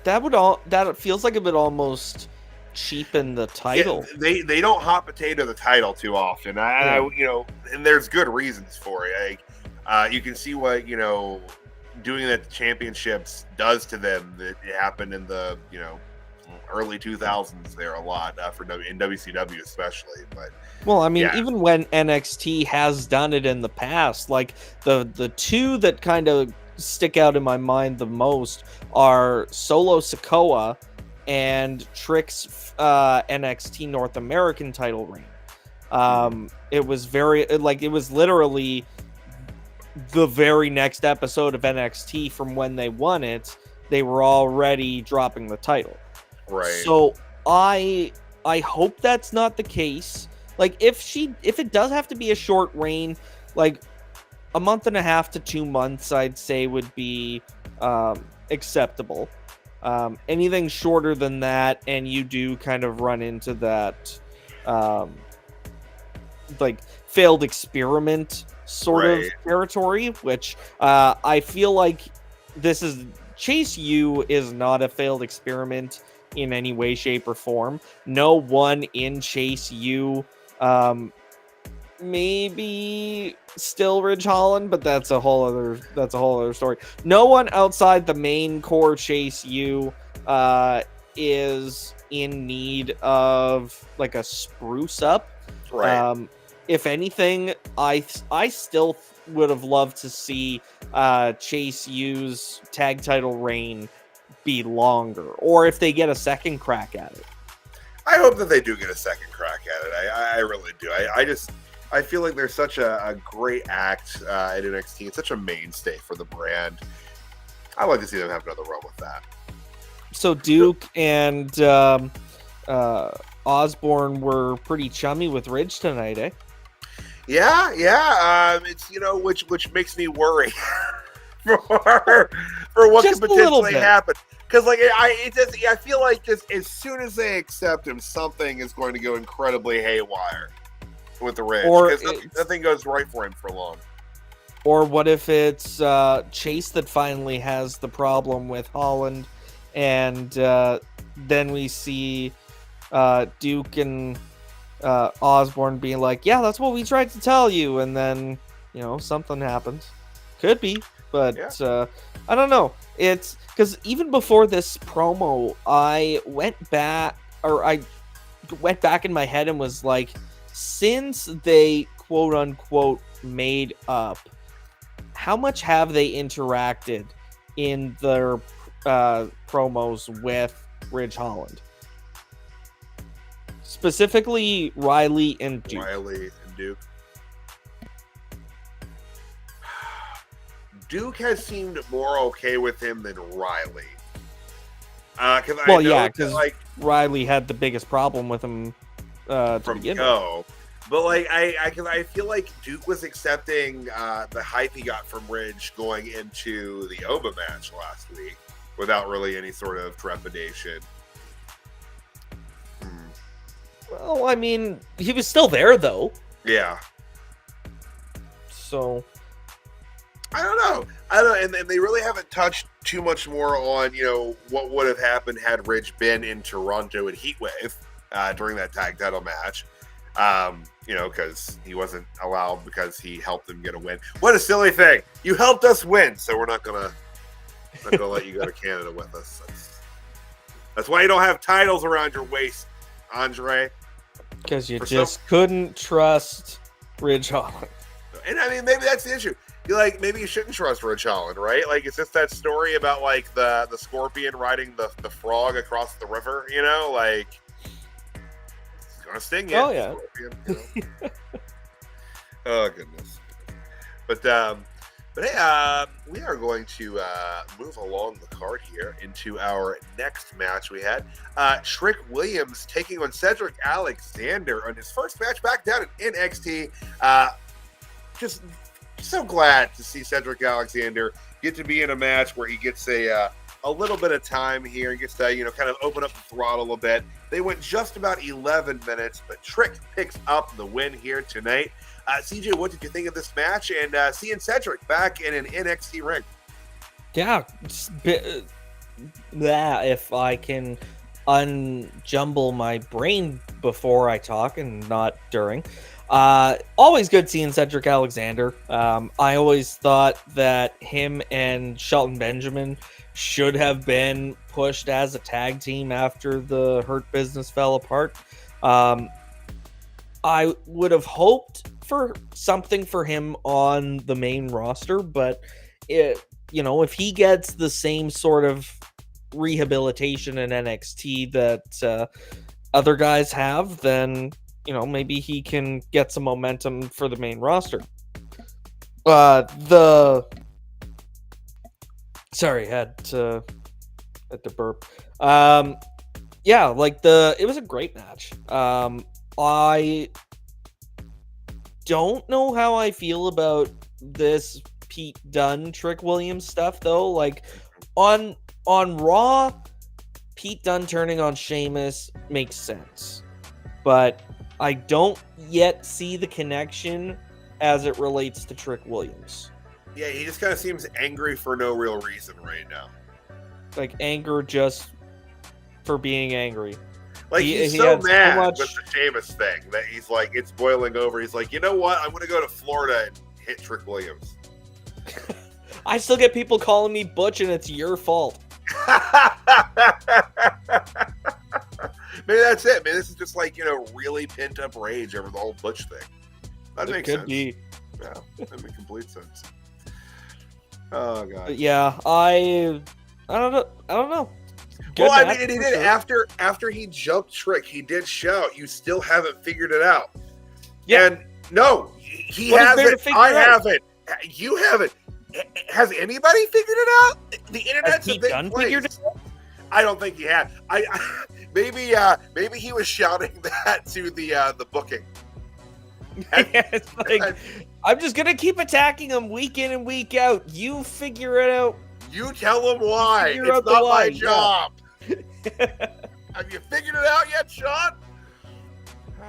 That feels like it would almost cheapen the title. Yeah, they don't hot potato the title too often. And there's good reasons for it. Like, you can see what doing that championships does to them. That it happened in the early 2000s there a lot in WCW especially. But well, I mean, even when NXT has done it in the past, like the two that kind of stick out in my mind the most are Solo Sikoa and Trick's NXT North American title reign. It was literally the very next episode of NXT from when they won it. They were already dropping the title. Right. So I hope that's not the case. Like if it does have to be a short reign, like a month and a half to 2 months, I'd say would be acceptable. Anything shorter than that, and you do kind of run into that like failed experiment sort of territory, which I feel like Chase U is not a failed experiment in any way, shape, or form. No one in Chase U, maybe still Ridge Holland, but that's a whole other story. No one outside the main core Chase U is in need of like a spruce up. Right. If anything, I still would have loved to see Chase U's tag title reign be longer, or if they get a second crack at it. I hope that they do get a second crack at it. I really do. I feel like they're such a great act at NXT. It's such a mainstay for the brand. I'd like to see them have another run with that. So Duke and Osborne were pretty chummy with Ridge tonight, eh? Yeah. It's which makes me worry for what just could potentially happen. Because I feel like just as soon as they accept him, something is going to go incredibly haywire with the Ridge. Because nothing goes right for him for long. Or what if it's Chase that finally has the problem with Holland, and then we see Duke and Osborne being like, yeah, that's what we tried to tell you, and then something happens. Could be, but I don't know. It's because even before this promo, I went back in my head and was like, since they quote unquote made up, how much have they interacted in their promos with Ridge Holland? Specifically, Riley and Duke. Duke has seemed more okay with him than Riley. Because Riley had the biggest problem with him from go. But I feel like Duke was accepting the hype he got from Ridge going into the Oba match last week without really any sort of trepidation. Well, I mean, he was still there though. Yeah. So I don't know, and they really haven't touched too much more on what would have happened had Ridge been in Toronto in Heatwave during that tag title match. Because he wasn't allowed because he helped them get a win. What a silly thing! You helped us win, so we're not gonna let you go to Canada with us. That's why you don't have titles around your waist, Andre. Because you couldn't trust Ridge Holland. And I mean, maybe that's the issue. Maybe you shouldn't trust Ridge Holland, right? Like, it's just that story about the scorpion riding the frog across the river. It's gonna sting you. Oh yeah. Scorpion, Oh goodness. But hey, we are going to move along the card here into our next match. We had Trick Williams taking on Cedric Alexander on his first match back down in NXT. Just so glad to see Cedric Alexander get to be in a match where he gets a little bit of time here. He gets to, kind of open up the throttle a bit. They went just about 11 minutes, but Trick picks up the win here tonight. CJ, what did you think of this match? And seeing Cedric back in an NXT ring. Yeah, if I can unjumble my brain before I talk and not during. Always good seeing Cedric Alexander. I always thought that him and Shelton Benjamin should have been pushed as a tag team after the Hurt Business fell apart. I would have hoped for something for him on the main roster, but if he gets the same sort of rehabilitation in NXT that other guys have, then maybe he can get some momentum for the main roster. Sorry, had to burp. It was a great match. I don't know how I feel about this Pete Dunne Trick Williams stuff though. Like on Raw, Pete Dunne turning on Sheamus makes sense, but I don't yet see the connection as it relates to Trick Williams. Yeah, he just kind of seems angry for no real reason right now. Like anger just for being angry. Like he's so mad with the Sheamus thing that he's like, it's boiling over. He's like, you know what? I'm going to go to Florida and hit Trick Williams. I still get people calling me Butch and it's your fault. Maybe that's it. Maybe this is just like, really pent up rage over the whole Butch thing. That makes sense. Be. Yeah, that makes complete sense. Oh god. Yeah, I don't know. Good well, I mean, and he did sure. after he jumped Trick, he did shout, "You still haven't figured it out." Yeah. And no, he hasn't. I haven't. You haven't. Has anybody figured it out? The internet's a big place. Figured it out? I don't think he had. Maybe he was shouting that to the booking. It's like, I'm just gonna keep attacking him week in and week out. You figure it out. You tell him why. It's not my job. Yeah. Have you figured it out yet, Sean?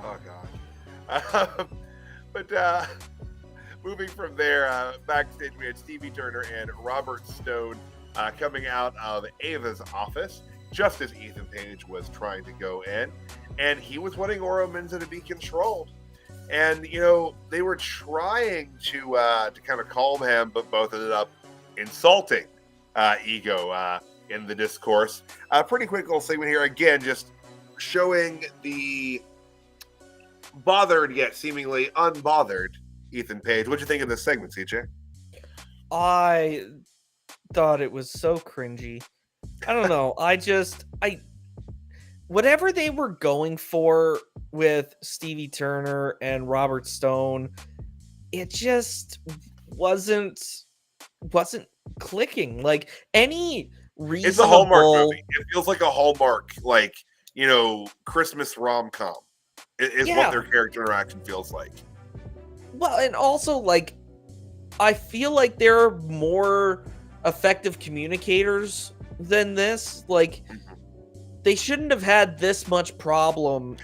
Oh god. But moving from there, backstage we had Stevie Turner and Robert Stone coming out of Ava's office just as Ethan Page was trying to go in, and he was wanting Oro Mensah to be controlled. And they were trying to kind of calm him, but both ended up insulting Ego in the discourse. Pretty quick little segment here, again, just showing the bothered yet seemingly unbothered Ethan Page. What'd you think of this segment, CJ? I thought it was so cringy. I don't know. Whatever they were going for with Stevie Turner and Robert Stone, it just wasn't clicking. Like any reasonable... It's a Hallmark movie. It feels like a Hallmark, Christmas rom-com is what their character interaction feels like. Well, and also, I feel like there are more effective communicators than this. They shouldn't have had this much problem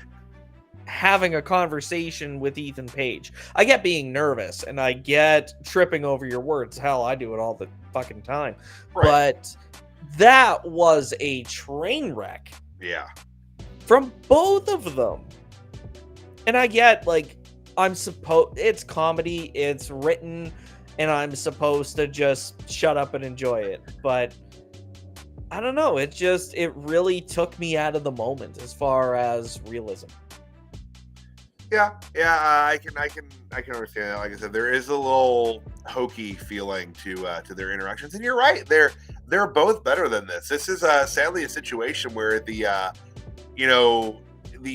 having a conversation with Ethan Page. I get being nervous, and I get tripping over your words. Hell, I do it all the fucking time. Right. But that was a train wreck. Yeah. From both of them. And I get, it's comedy, it's written, and I'm supposed to just shut up and enjoy it. But I don't know. It really took me out of the moment as far as realism. Yeah, I can understand that. Like I said, there is a little hokey feeling to their interactions, and you're right. They're both better than this. This is sadly a situation where the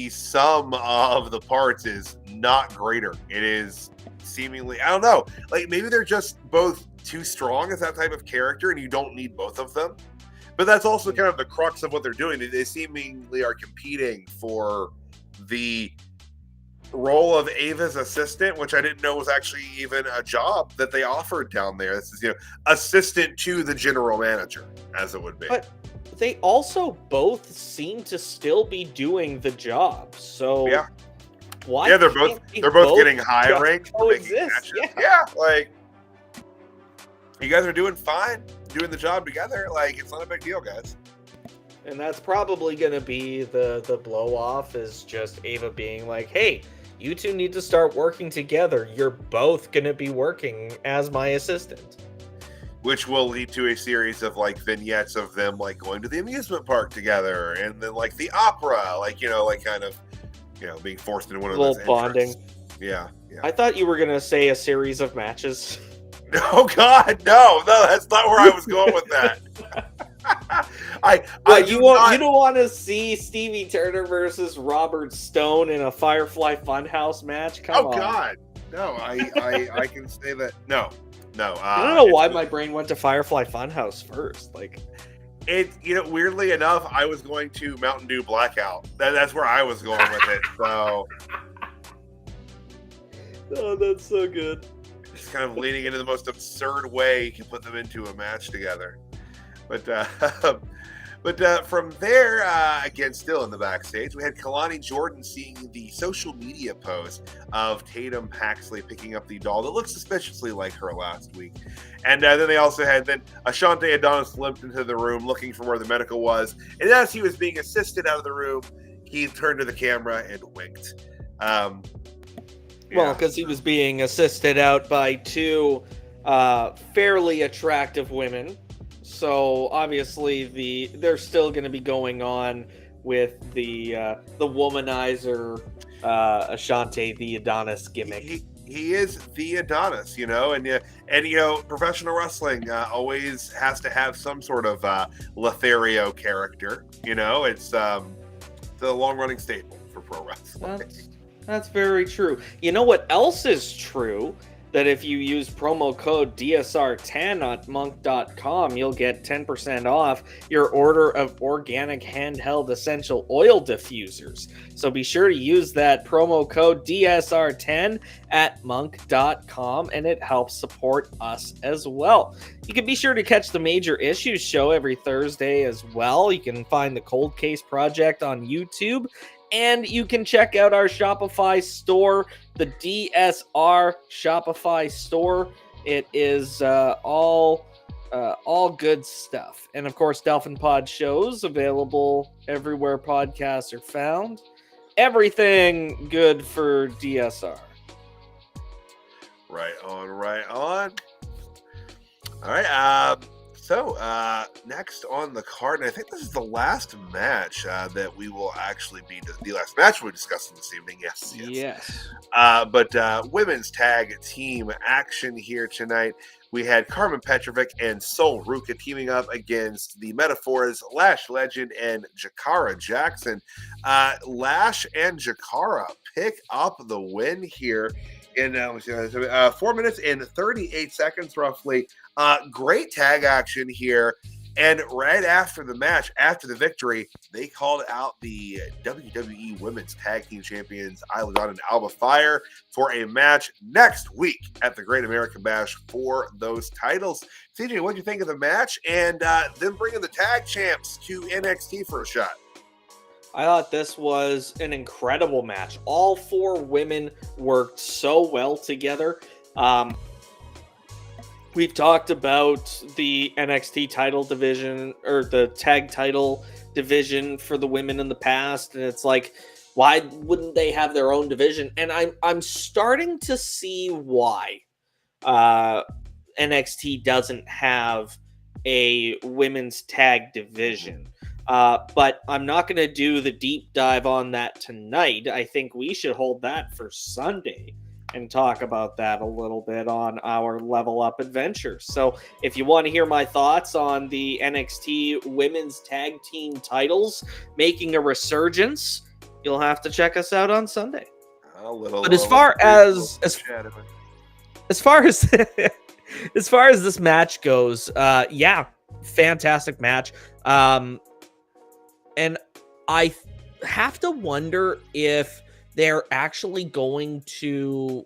sum of the parts is not greater. It is seemingly, I don't know, maybe they're just both too strong as that type of character, and you don't need both of them. But that's also kind of the crux of what they're doing. They seemingly are competing for the role of Ava's assistant, which I didn't know was actually even a job that they offered down there. This is, assistant to the general manager, as it would be. But they also both seem to still be doing the job. So yeah, why? Yeah, they're both getting high ranked. Coexist. Yeah, like you guys are doing fine, doing the job together. Like it's not a big deal, guys. And that's probably going to be the blow off, is just Ava being like, hey, you two need to start working together. You're both going to be working as my assistant. Which will lead to a series of like vignettes of them like going to the amusement park together, and then like the opera, like kind of being forced into one of those bonding. Yeah. I thought you were going to say a series of matches. Oh God, no, that's not where I was going with that. You don't want to see Stevie Turner versus Robert Stone in a Firefly Funhouse match? Come on. Oh God, no. I can say that. No. I don't know why my brain went to Firefly Funhouse first. Like it, weirdly enough, I was going to Mountain Dew Blackout. That's where I was going with it. So, oh, that's so good. Just kind of leaning into the most absurd way you can put them into a match together. But from there, again, still in the backstage, we had Kalani Jordan seeing the social media post of Tatum Paxley picking up the doll that looked suspiciously like her last week. And then they also had Ashante Adonis limped into the room looking for where the medical was. And as he was being assisted out of the room, he turned to the camera and winked. Well, because he was being assisted out by two fairly attractive women. So obviously they're still going to be going on with the womanizer Ashante the Adonis gimmick. He is the Adonis, and professional wrestling always has to have some sort of Lothario character. It's the long running staple for pro wrestling. That's very true. You know what else is true? That if you use promo code DSR10 at monk.com, you'll get 10% off your order of organic handheld essential oil diffusers. So be sure to use that promo code DSR10 at monk.com, and it helps support us as well. You can be sure to catch the Major Issues show every Thursday as well. You can find the Cold Case Project on YouTube. And you can check out our Shopify store, the DSR Shopify store. It is all good stuff. And of course, Delphin Pod shows available everywhere podcasts are found. Everything good for DSR. Right on. All right. So, next on the card, and I think this is the last match that we will actually be the last match we're discussing this evening. Yes. But women's tag team action here tonight. We had Carmen Petrovic and Sol Ruka teaming up against the Metaphors, Lash Legend and Jakara Jackson. Lash and Jakara pick up the win here in 4 minutes and 38 seconds, roughly. Great tag action here. And right after the match, after the victory, they called out the WWE Women's Tag Team Champions, Isla Dawn and Alba Fire, for a match next week at the Great American Bash for those titles. CJ, what do you think of the match? And them bringing the tag champs to NXT for a shot? I thought this was an incredible match. All four women worked so well together. We've talked about the NXT title division, or the tag title division for the women in the past, and it's like, why wouldn't they have their own division? And I'm starting to see why NXT doesn't have a women's tag division. But I'm not going to do the deep dive on that tonight. I think we should hold that for Sunday and talk about that a little bit on our Level Up adventure. So if you want to hear my thoughts on the NXT women's tag team titles making a resurgence, you'll have to check us out on Sunday. But as far as this match goes, yeah, fantastic match. And I have to wonder if they're actually going to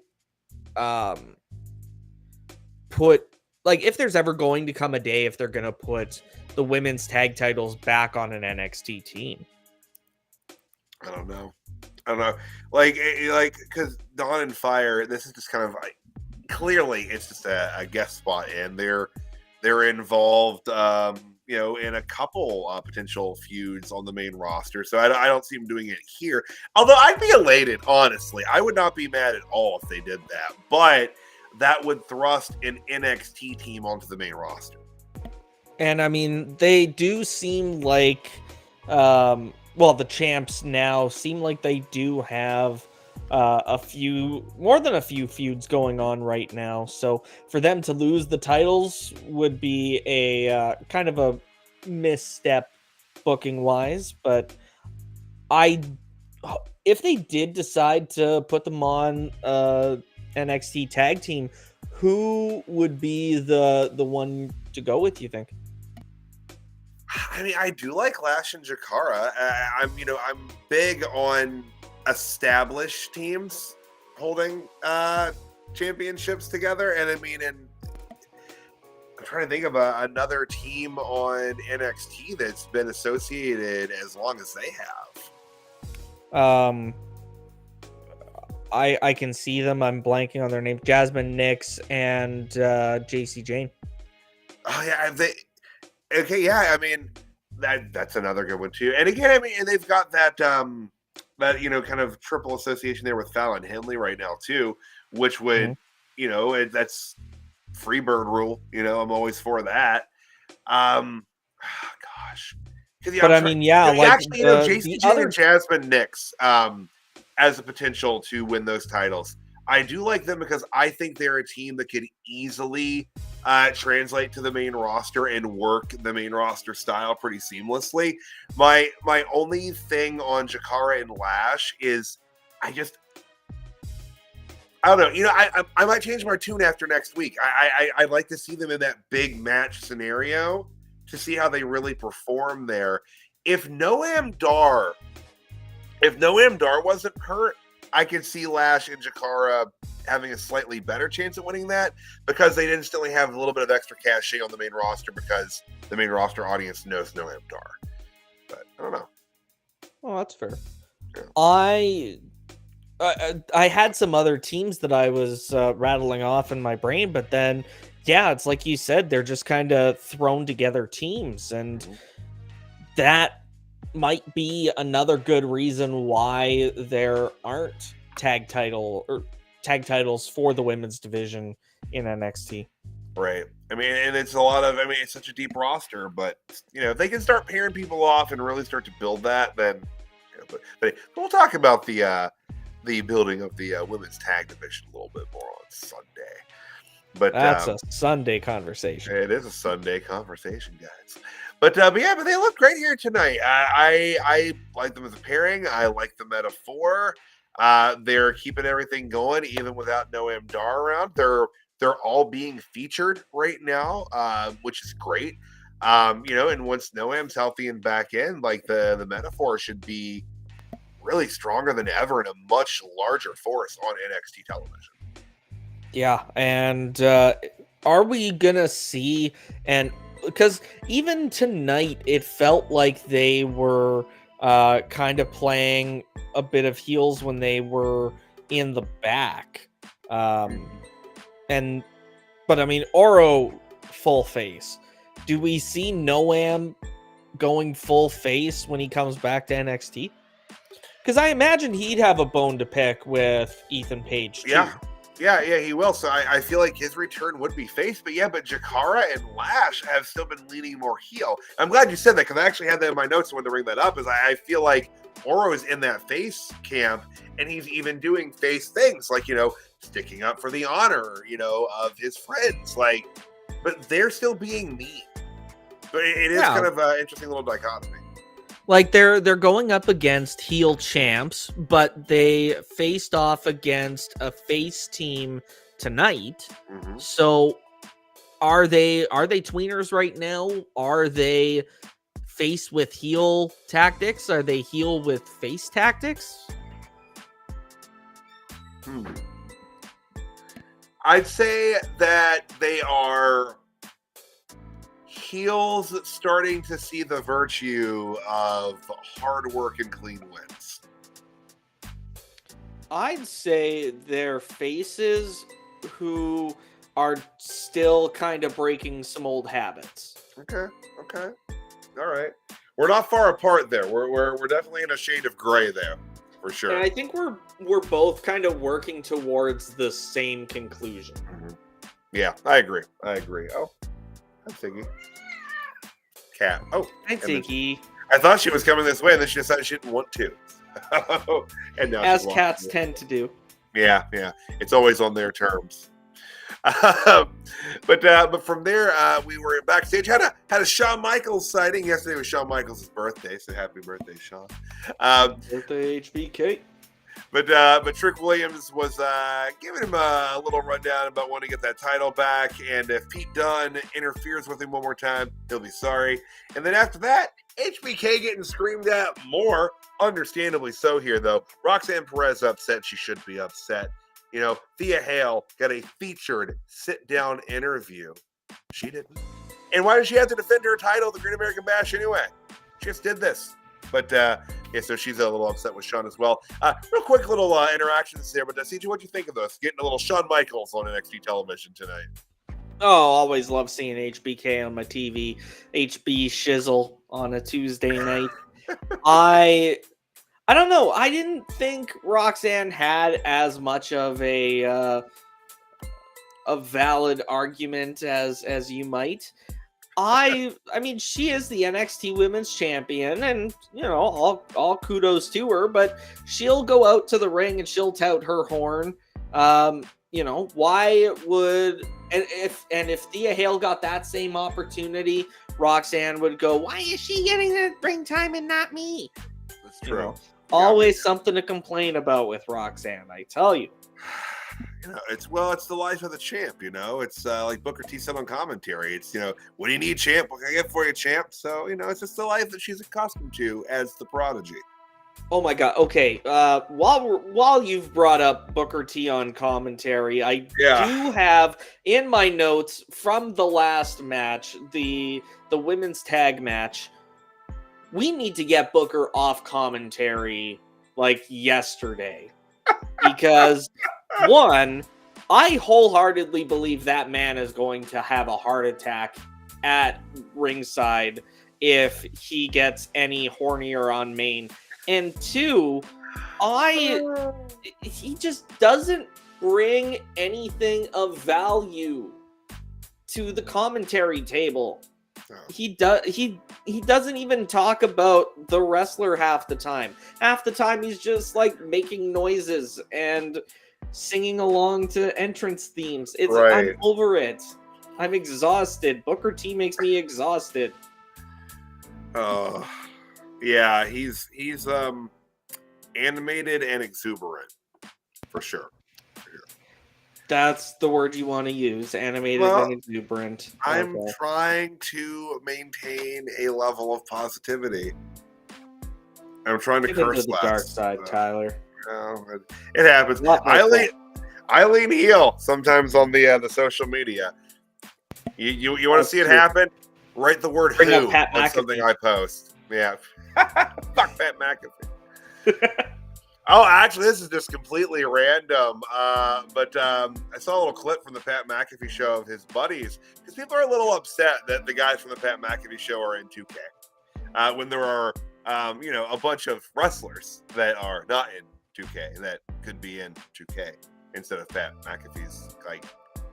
put, like, if there's ever going to come a day if they're going to put the women's tag titles back on an NXT team. I don't know. Like, because Dawn and Fire, this is just kind of like, clearly it's just a guest spot, and they're involved, in a couple potential feuds on the main roster. So I don't see them doing it here. Although I'd be elated, honestly. I would not be mad at all if they did that. But that would thrust an NXT team onto the main roster. And I mean, they do seem like, the champs now seem like they do have more than a few feuds going on right now. So for them to lose the titles would be a kind of a misstep booking wise. But if they did decide to put them on NXT tag team, who would be the one to go with, you think? I mean, I do like Lash and Jakara. I'm big on established teams holding championships together, and I'm trying to think of another team on NXT that's been associated as long as they have. I can see them. I'm blanking on their name. Jasmine Nix and JC Jane. Oh yeah, okay, yeah. I mean, that's another good one too. And again, I mean, and they've got that kind of triple association there with Fallon Henley right now too, which would that's Freebird rule. I'm always for that. Gosh, but I mean, yeah, like actually, JC Jane and Jasmine Nix as a potential to win those titles. I do like them because I think they're a team that could easily translate to the main roster and work the main roster style pretty seamlessly. My only thing on Jakara and Lash is I don't know. I might change my tune after next week. I'd like to see them in that big match scenario to see how they really perform there. If Noam Dar wasn't hurt, I could see Lash and Jakara having a slightly better chance at winning that, because they'd instantly have a little bit of extra cachet on the main roster because the main roster audience knows Noam Dar. But I don't know. Oh, that's fair. Yeah. I had some other teams that I was rattling off in my brain, but then, yeah, it's like you said, they're just kind of thrown together teams, and that might be another good reason why there aren't tag titles for the women's division in NXT. Right. I mean, and it's it's such a deep roster, but if they can start pairing people off and really start to build that, then but we'll talk about the building of the women's tag division a little bit more on Sunday. But that's a Sunday conversation. It is a Sunday conversation, guys. But they look great here tonight. I like them as a pairing. I like them at a 4. They're keeping everything going even without Noam Dar around. They're all being featured right now, which is great. And once Noam's healthy and back in, like the metaphor should be really stronger than ever and a much larger force on NXT television. Yeah, and are we gonna see, and because even tonight it felt like they were kind of playing a bit of heels when they were in the back, but I mean, Oro full face. Do we see Noam going full face when he comes back to NXT? Because I imagine he'd have a bone to pick with Ethan Page too. Yeah, he will. So I feel like his return would be face, but Jakara and Lash have still been leaning more heel. I'm glad you said that, because I actually had that in my notes when to bring that up. Is I feel like Oro is in that face camp, and he's even doing face things like sticking up for the honor of his friends. Like, but they're still being mean. But it is kind of an interesting little dichotomy. Like they're going up against heel champs, but they faced off against a face team tonight. Mm-hmm. So are they tweeners right now? Are they face with heel tactics? Are they heel with face tactics? I'd say that they are heels starting to see the virtue of hard work and clean wins. I'd say they're faces who are still kind of breaking some old habits. Okay. All right. We're not far apart there. We're definitely in a shade of gray there, for sure. And I think we're both kind of working towards the same conclusion. Yeah, I agree. Oh, that's Ziggy. Cat. Oh, Hi, Ziggy. I thought she was coming this way, and then she decided she didn't want to. And now as cats tend to do. Yeah. It's always on their terms. But from there, we were backstage. Had a Shawn Michaels sighting. Yesterday was Shawn Michaels' birthday, so happy birthday, Shawn. Birthday, HBK. But Trick Williams was giving him a little rundown about wanting to get that title back, and if Pete Dunne interferes with him one more time, he'll be sorry. And then after that, HBK getting screamed at more, understandably so here, though. Roxanne Perez upset. She should be upset. You know, Thea Hail got a featured sit-down interview. She didn't. And why did she have to defend her title at the Great American Bash anyway? She just did this. But, so she's a little upset with Shawn as well. Real quick little interactions there. But, CJ, what'd you think of this? Getting a little Shawn Michaels on NXT television tonight. Oh, always love seeing HBK on my TV. HB Shizzle on a Tuesday night. I don't know. I didn't think Roxanne had as much of a valid argument as you might. I mean, she is the NXT Women's Champion, and you know, all kudos to her. But she'll go out to the ring and she'll tout her horn. You know, why would and if Thea Hail got that same opportunity, Roxanne would go, "Why is she getting the ring time and not me?" That's true. You know, always something to complain about with Roxanne, I tell you. You know, it's the life of the champ, you know. It's like Booker T said on commentary. It's, you know, what do you need, champ? What can I get for you, champ? So, you know, it's just the life that she's accustomed to as the Prodigy. Oh my God. Okay. While you've brought up Booker T on commentary, I do have in my notes from the last match, the women's tag match. We need to get Booker off commentary like yesterday because one, I wholeheartedly believe that man is going to have a heart attack at ringside if he gets any hornier on main. And two, he just doesn't bring anything of value to the commentary table. He doesn't even talk about the wrestler half the time. Half the time he's just like making noises and singing along to entrance themes. I'm over it. I'm exhausted. Booker T makes me exhausted. Yeah, he's animated and exuberant for sure. That's the word you want to use, animated and exuberant. I'm trying to maintain a level of positivity. I'm trying to curse the less. Dark side, Tyler. No, it happens. I lean heel sometimes on the social media. You want to see it happen? Write the word Bring "who" Pat on McAfee. something I post. Yeah. Fuck Pat McAfee. Oh, actually, this is just completely random. But I saw a little clip from the Pat McAfee show of his buddies because people are a little upset that the guys from the Pat McAfee show are in 2K when there are, a bunch of wrestlers that are not in 2K that could be in 2K instead of Pat McAfee's like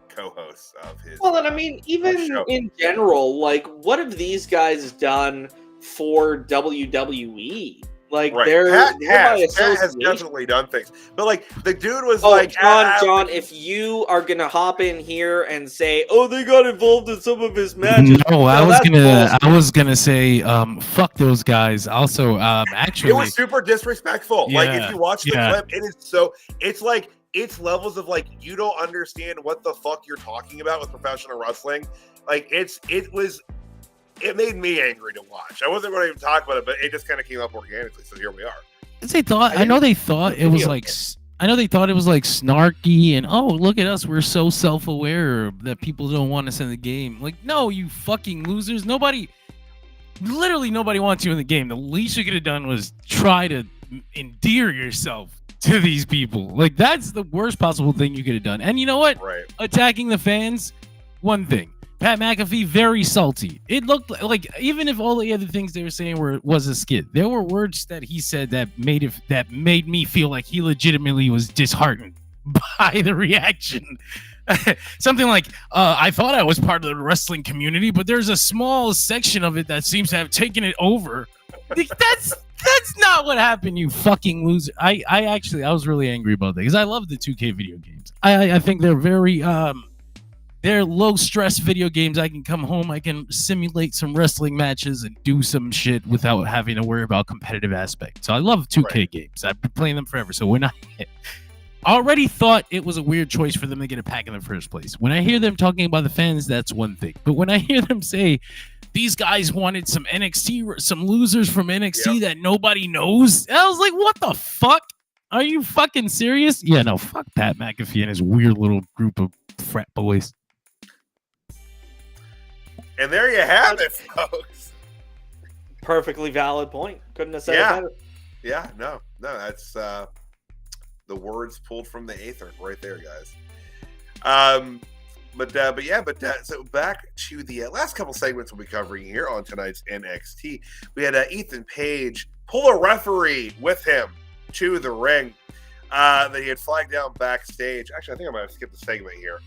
co-hosts of his. Well, and I mean, even in general, like, what have these guys done for WWE? Like, Pat has definitely done things, but like the dude was John, if you are gonna hop in here and say, "Oh, they got involved in some of his matches," no, I was gonna say, fuck those guys. Also, actually, it was super disrespectful. Yeah, like, if you watch the clip, it's levels of like you don't understand what the fuck you're talking about with professional wrestling. Like, it made me angry to watch. I wasn't going to even talk about it, but it just kind of came up organically. So here we are. I know they thought it was like I know they thought it was like snarky and oh look at us, we're so self-aware that people don't want us in the game. Like, no, you fucking losers. Literally nobody wants you in the game. The least you could have done was try to endear yourself to these people. Like, that's the worst possible thing you could have done. And you know what? Right. Attacking the fans, one thing. Pat McAfee, very salty. It looked like, even if all the other things they were saying was a skit, there were words that he said that made me feel like he legitimately was disheartened by the reaction. Something like, I thought I was part of the wrestling community, but there's a small section of it that seems to have taken it over. That's not what happened, you fucking loser. I was really angry about that because I love the 2K video games. I think they're very they're low stress video games. I can come home, I can simulate some wrestling matches and do some shit without having to worry about competitive aspects. So I love 2K games. I've been playing them forever. So when I already thought it was a weird choice for them to get a pack in the first place. When I hear them talking about the fans, that's one thing. But when I hear them say these guys wanted some losers from NXT that nobody knows, I was like, what the fuck? Are you fucking serious? Yeah, no, fuck Pat McAfee and his weird little group of frat boys. And there you have it, folks. Perfectly valid point. Couldn't have said it better. Yeah, no, that's the words pulled from the aether right there, guys. So back to the last couple segments we'll be covering here on tonight's NXT. We had Ethan Page pull a referee with him to the ring that he had flagged down backstage. Actually, I think I might have skipped the segment here.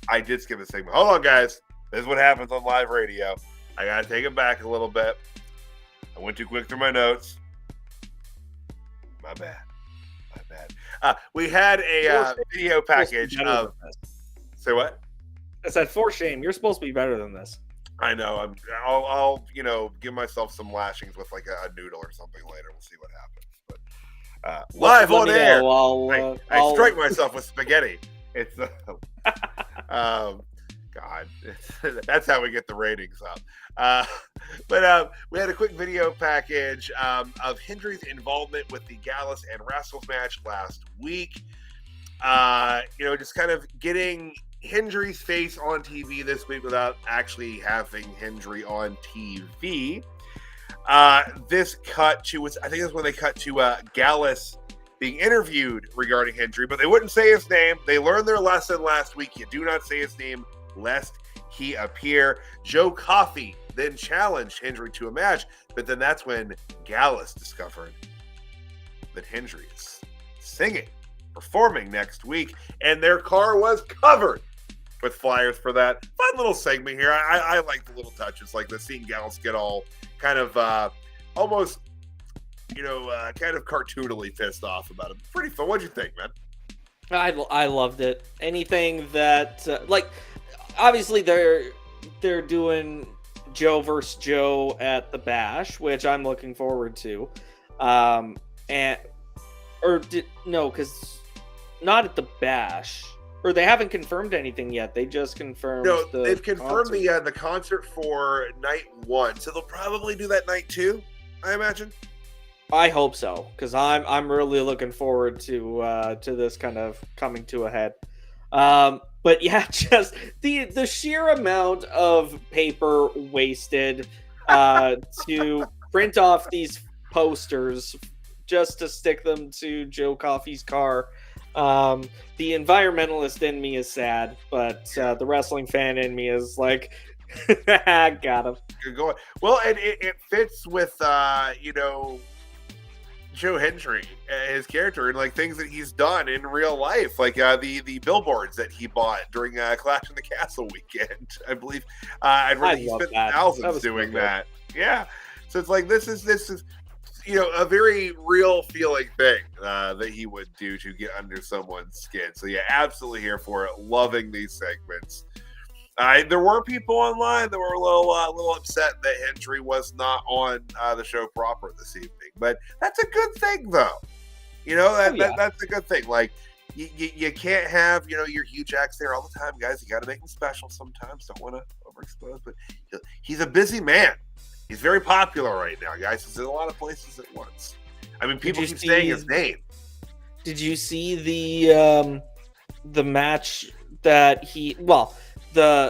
I did skip the segment. Hold on, guys. This is what happens on live radio. I got to take it back a little bit. I went too quick through my notes. My bad. We had a video package of... Say what? I said, for shame. You're supposed to be better than this. I know. I'll give myself some lashings with like a noodle or something later. We'll see what happens. But live on air, I strike myself with spaghetti. It's God, that's how we get the ratings up. But we had a quick video package of Hendry's involvement with the Gallus and Rascalz match last week. Just kind of getting Hendry's face on TV this week without actually having Hendry on TV. This cut to, I think that's when they cut to Gallus being interviewed regarding Hendry, but they wouldn't say his name. They learned their lesson last week. You do not say his name lest he appear. Joe Coffey then challenged Hendry to a match, but then that's when Gallus discovered that Hendry is performing next week, and their car was covered with flyers for that. Fun little segment here. I like the little touches like this, seeing Gallus get all kind of almost, kind of cartoonily pissed off about it. Pretty fun. What'd you think, man? I loved it. Anything that obviously they're doing Joe versus Joe at the Bash, which I'm looking forward to. Because not at the Bash, or they haven't confirmed anything yet. They just confirmed. No, they've confirmed the concert for night 1, so they'll probably do that night 2, I imagine. I hope so, because I'm really looking forward to this kind of coming to a head. But yeah, just the sheer amount of paper wasted to print off these posters just to stick them to Joe Coffey's car. The environmentalist in me is sad, but the wrestling fan in me is like, got him. Good going. Well, and it fits with Joe Hendry, his character, and like things that he's done in real life, like the billboards that he bought during Clash in the Castle weekend. I believe he spent thousands doing that. Yeah, so it's like this is a very real feeling thing that he would do to get under someone's skin. So yeah, absolutely here for it. Loving these segments. There were people online that were a little upset that Hendry was not on the show proper this evening, but that's a good thing, though. That's a good thing. Like you can't have your huge acts there all the time, guys. You got to make them special sometimes. Don't want to overexpose, but he's a busy man. He's very popular right now, guys. He's in a lot of places at once. I mean, people keep saying his name. Did you see the match that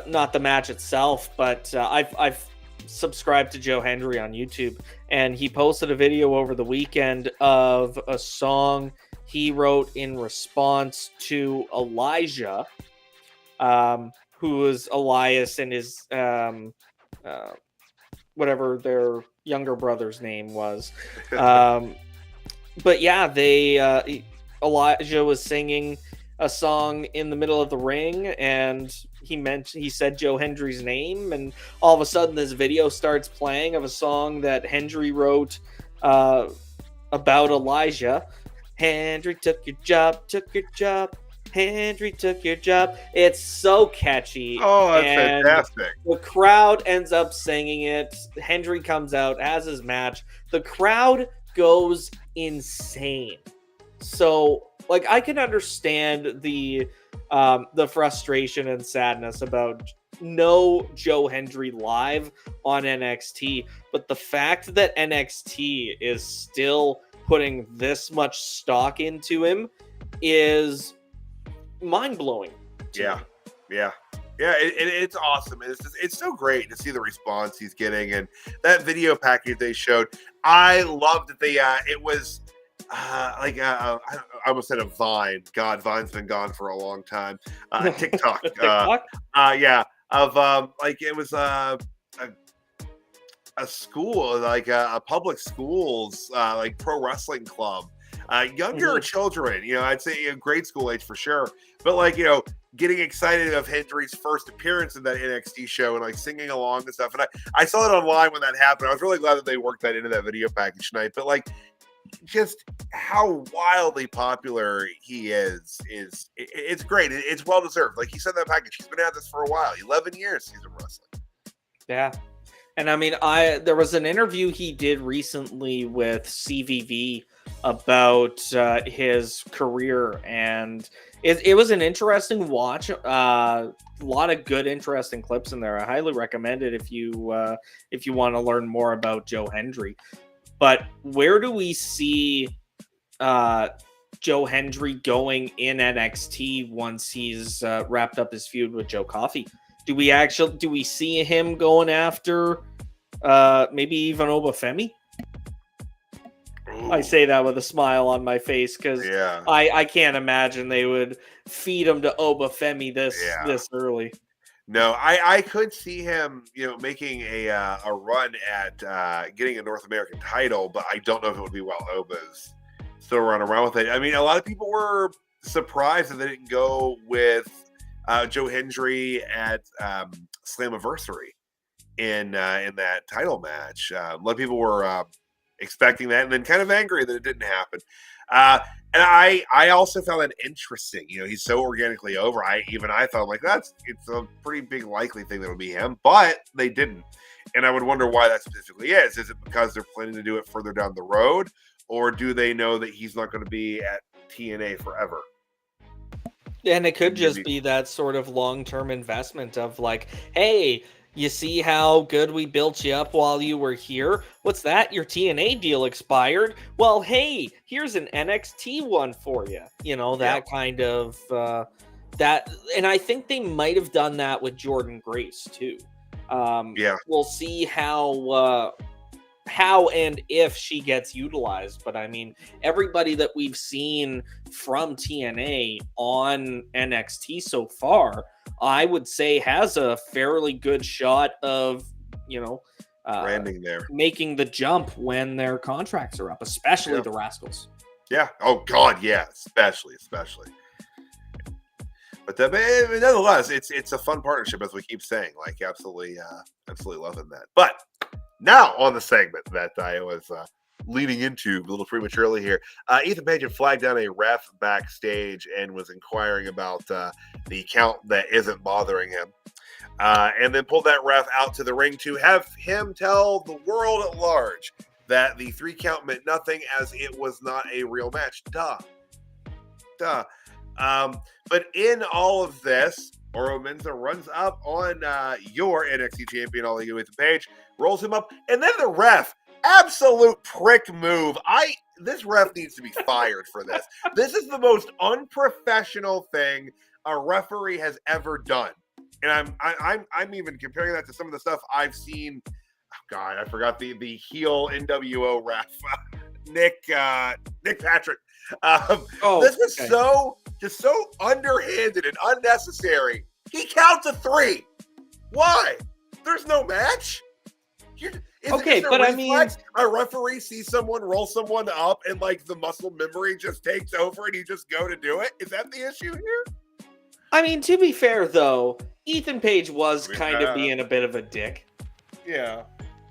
not the match itself, but I've subscribed to Joe Hendry on YouTube, and he posted a video over the weekend of a song he wrote in response to Elijah, who is Elias and his whatever their younger brother's name was. But yeah, Elijah was singing a song in the middle of the ring, and he said Joe Hendry's name, and all of a sudden this video starts playing of a song that Hendry wrote about Elijah. Hendry took your job. Hendry took your job. It's so catchy. Oh, that's fantastic. The crowd ends up singing it. Hendry comes out, has his match. The crowd goes insane. So, like, I can understand the frustration and sadness about no Joe Hendry live on NXT, but the fact that NXT is still putting this much stock into him is mind-blowing. Yeah. It's awesome. It's so great to see the response he's getting, and that video package they showed. I loved that it was I almost said a Vine. God, Vine's been gone for a long time. TikTok. TikTok? It was a school, like a public schools, like pro wrestling club. Younger children, I'd say grade school age for sure. But getting excited of Hendry's first appearance in that NXT show and singing along and stuff. And I saw it online when that happened. I was really glad that they worked that into that video package tonight. But just how wildly popular he is it's great. It's well deserved. Like he said in that package, he's been at this for a while. 11 years he's been wrestling. Yeah. And I mean, there was an interview he did recently with CVV about his career, and it was an interesting watch. A lot of good, interesting clips in there. I highly recommend it if you want to learn more about Joe Hendry. But where do we see Joe Hendry going in NXT once he's wrapped up his feud with Joe Coffey? Do we see him going after maybe even Oba Femi? I say that with a smile on my face because I can't imagine they would feed him to Oba Femi this early. No, I could see him, making a run at getting a North American title, but I don't know if it would be while Oba's still running around with it. I mean, a lot of people were surprised that they didn't go with Joe Hendry at Slammiversary in that title match. A lot of people were expecting that and then kind of angry that it didn't happen. And I also found that interesting. He's so organically over. I thought it's a pretty big likely thing that would be him, but they didn't. And I would wonder why that specifically is. Is it because they're planning to do it further down the road, or do they know that he's not going to be at TNA forever? And it could just be that sort of long-term investment of hey, you see how good we built you up while you were here? What's that? Your TNA deal expired? Well, hey, here's an NXT one for you. That kind of that. And I think they might have done that with Jordan Grace too. We'll see how and if she gets utilized. But I mean, everybody that we've seen from TNA on NXT so far, I would say has a fairly good shot of, branding there, making the jump when their contracts are up, especially the Rascalz. Yeah. Oh God. Yeah. Especially. But nonetheless, it's a fun partnership, as we keep saying. Absolutely loving that. But now on the segment that I was leading into a little prematurely here, Ethan Page had flagged down a ref backstage and was inquiring about the count that isn't bothering him, and then pulled that ref out to the ring to have him tell the world at large that the 3 count meant nothing, as it was not a real match. Duh. But in all of this, Oro Mensah runs up on your NXT champion, all you with the Page, rolls him up, and then the ref Absolute prick move. This ref needs to be fired for this. This is the most unprofessional thing a referee has ever done. And I'm even comparing that to some of the stuff I've seen. Oh God, I forgot the heel NWO ref, Nick Patrick. This was so underhanded and unnecessary. He counts to 3. Why? There's no match. I mean, a referee sees someone roll someone up, and like the muscle memory just takes over, and you just go to do it. Is that the issue here? I mean, to be fair though, Ethan Page was kind of being a bit of a dick. Yeah,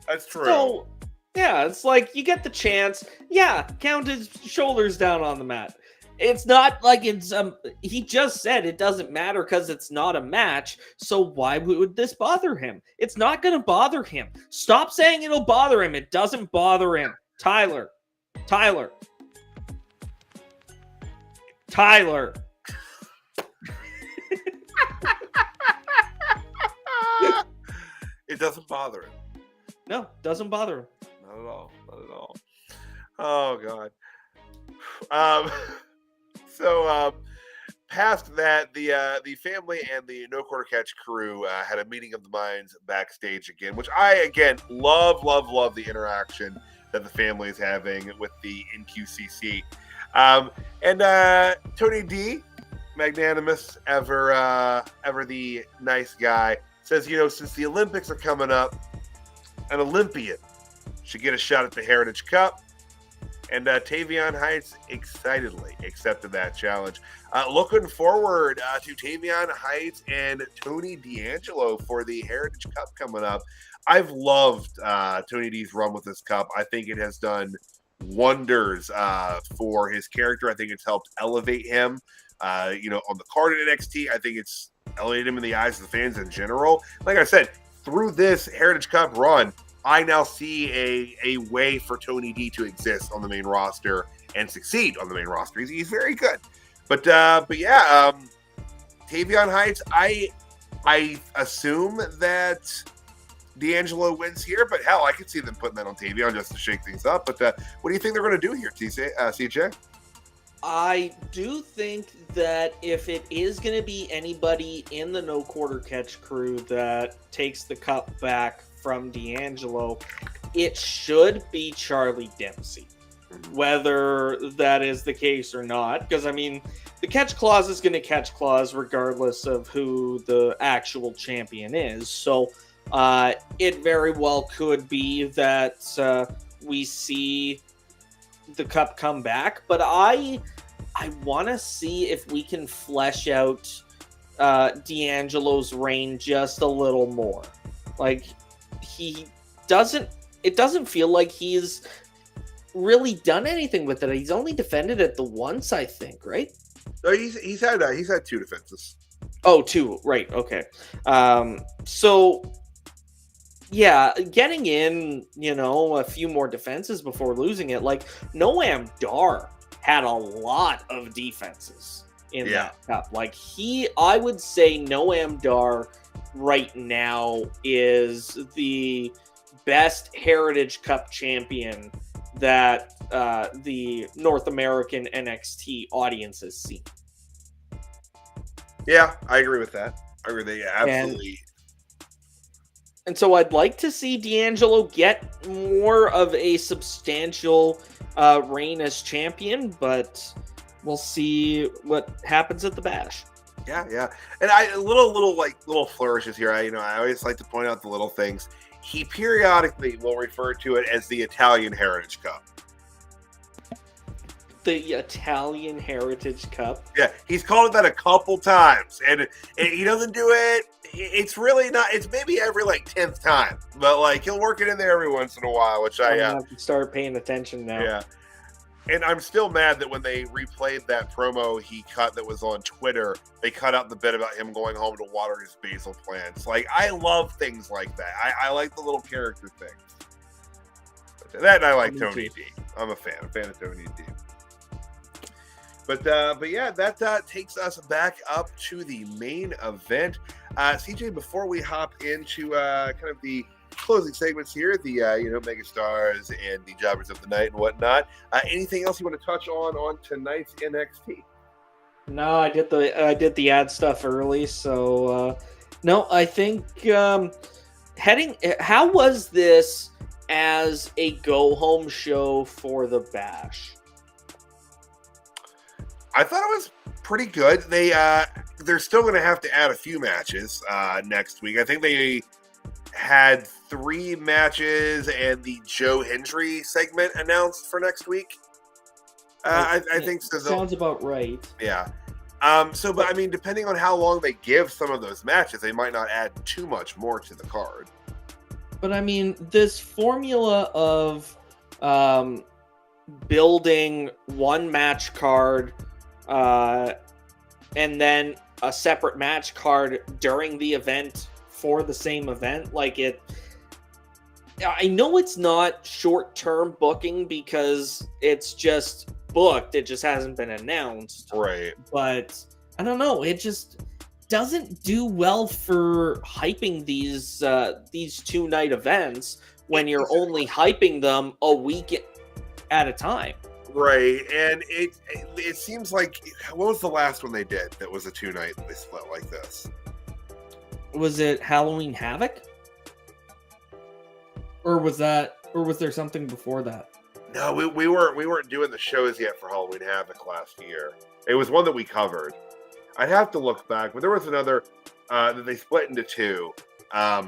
that's true. So, yeah, it's like you get the chance. Yeah, count his shoulders down on the mat. It's not like it's he just said it doesn't matter because it's not a match. So why would this bother him? It's not going to bother him. Stop saying it'll bother him. It doesn't bother him. Tyler. It doesn't bother him. No, doesn't bother him. Not at all. Not at all. Oh God. So past that, the family and the No Quarter Catch crew had a meeting of the minds backstage again, which I again love the interaction that the family is having with the NQCC. And Tony D, magnanimous, ever the nice guy, says, since the Olympics are coming up, an Olympian should get a shot at the Heritage Cup. And Tavion Heights excitedly accepted that challenge. Looking forward to Tavion Heights and Tony D'Angelo for the Heritage Cup coming up. I've loved Tony D's run with this cup. I think it has done wonders for his character. I think it's helped elevate him, on the card at NXT. I think it's elevated him in the eyes of the fans in general. Like I said, through this Heritage Cup run, I now see a way for Tony D to exist on the main roster and succeed on the main roster. He's very good. But yeah, Tavion Heights, I assume that D'Angelo wins here, but hell, I could see them putting that on Tavion just to shake things up. But what do you think they're going to do here, CJ? I do think that if it is going to be anybody in the No Quarter Catch crew that takes the cup back from D'Angelo, it should be Charlie Dempsey. Whether that is the case or not, because I mean, the catch clause is going to catch clause regardless of who the actual champion is. So it very well could be that we see the cup come back, but I want to see if we can flesh out D'Angelo's reign just a little more. Like, it doesn't feel like he's really done anything with it. He's only defended it the once, I think, right? No, he's had 2 defenses. Oh, 2, right? Okay. So yeah, getting in, a few more defenses before losing it. Like Noam Dar had a lot of defenses in that cup. Like I would say Noam Dar right now is the best Heritage Cup champion that the North American NXT audience has seen. Yeah, I agree with that. Absolutely. And so I'd like to see D'Angelo get more of a substantial reign as champion, but we'll see what happens at the Bash. Yeah. And little flourishes here. I always like to point out the little things. He periodically will refer to it as the Italian Heritage Cup. The Italian Heritage Cup? Yeah, he's called it that a couple times. And he doesn't do it. It's really not. It's maybe every 10th time. But he'll work it in there every once in a while, which I have to start paying attention now. Yeah. And I'm still mad that when they replayed that promo he cut that was on Twitter, they cut out the bit about him going home to water his basil plants. I love things like that. I like the little character things. But that and I like Tony D. I'm a fan of Tony D. But yeah, that takes us back up to the main event. CJ, before we hop into kind of the closing segments here, the megastars and the jobbers of the night and whatnot. Anything else you want to touch on tonight's NXT? No, I did the ad stuff early, so no, I think how was this as a go-home show for the Bash? I thought it was pretty good. They're still going to have to add a few matches next week. I think they had 3 matches and the Joe Hendry segment announced for next week. I think so. Sounds about right. Yeah. But I mean, depending on how long they give some of those matches, they might not add too much more to the card. But I mean, this formula of building one match card and then a separate match card during the event for the same event, I know it's not short-term booking because it's just booked, it just hasn't been announced. Right. But I don't know, it just doesn't do well for hyping these 2-night events when you're only hyping them a week at a time. Right, and it seems like, what was the last one they did that was a 2-night they split like this? Was it Halloween Havoc? Or was there something before that? No, we weren't doing the shows yet for Halloween Havoc last year. It was one that we covered. I'd have to look back, but there was another that they split into 2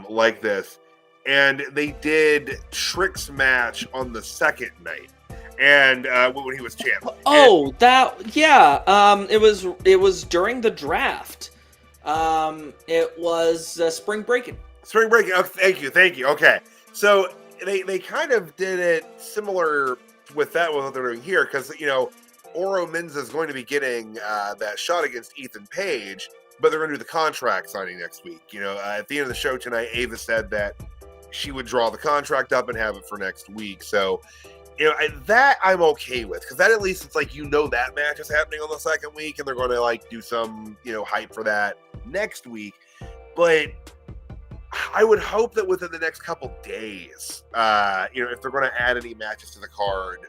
like this, and they did Trick's match on the second night, and when he was champ. Oh, it was during the draft. It was Spring Breaking. Spring Breaking. Oh, thank you. Okay, so they kind of did it similar with what they're doing here, because Oro Mensah is going to be getting that shot against Ethan Page, but they're going to do the contract signing next week. At the end of the show tonight, Ava said that she would draw the contract up and have it for next week. So, that I'm okay with, because that at least it's like that match is happening on the second week, and they're going to do some hype for that next week. But I would hope that within the next couple days, if they're going to add any matches to the card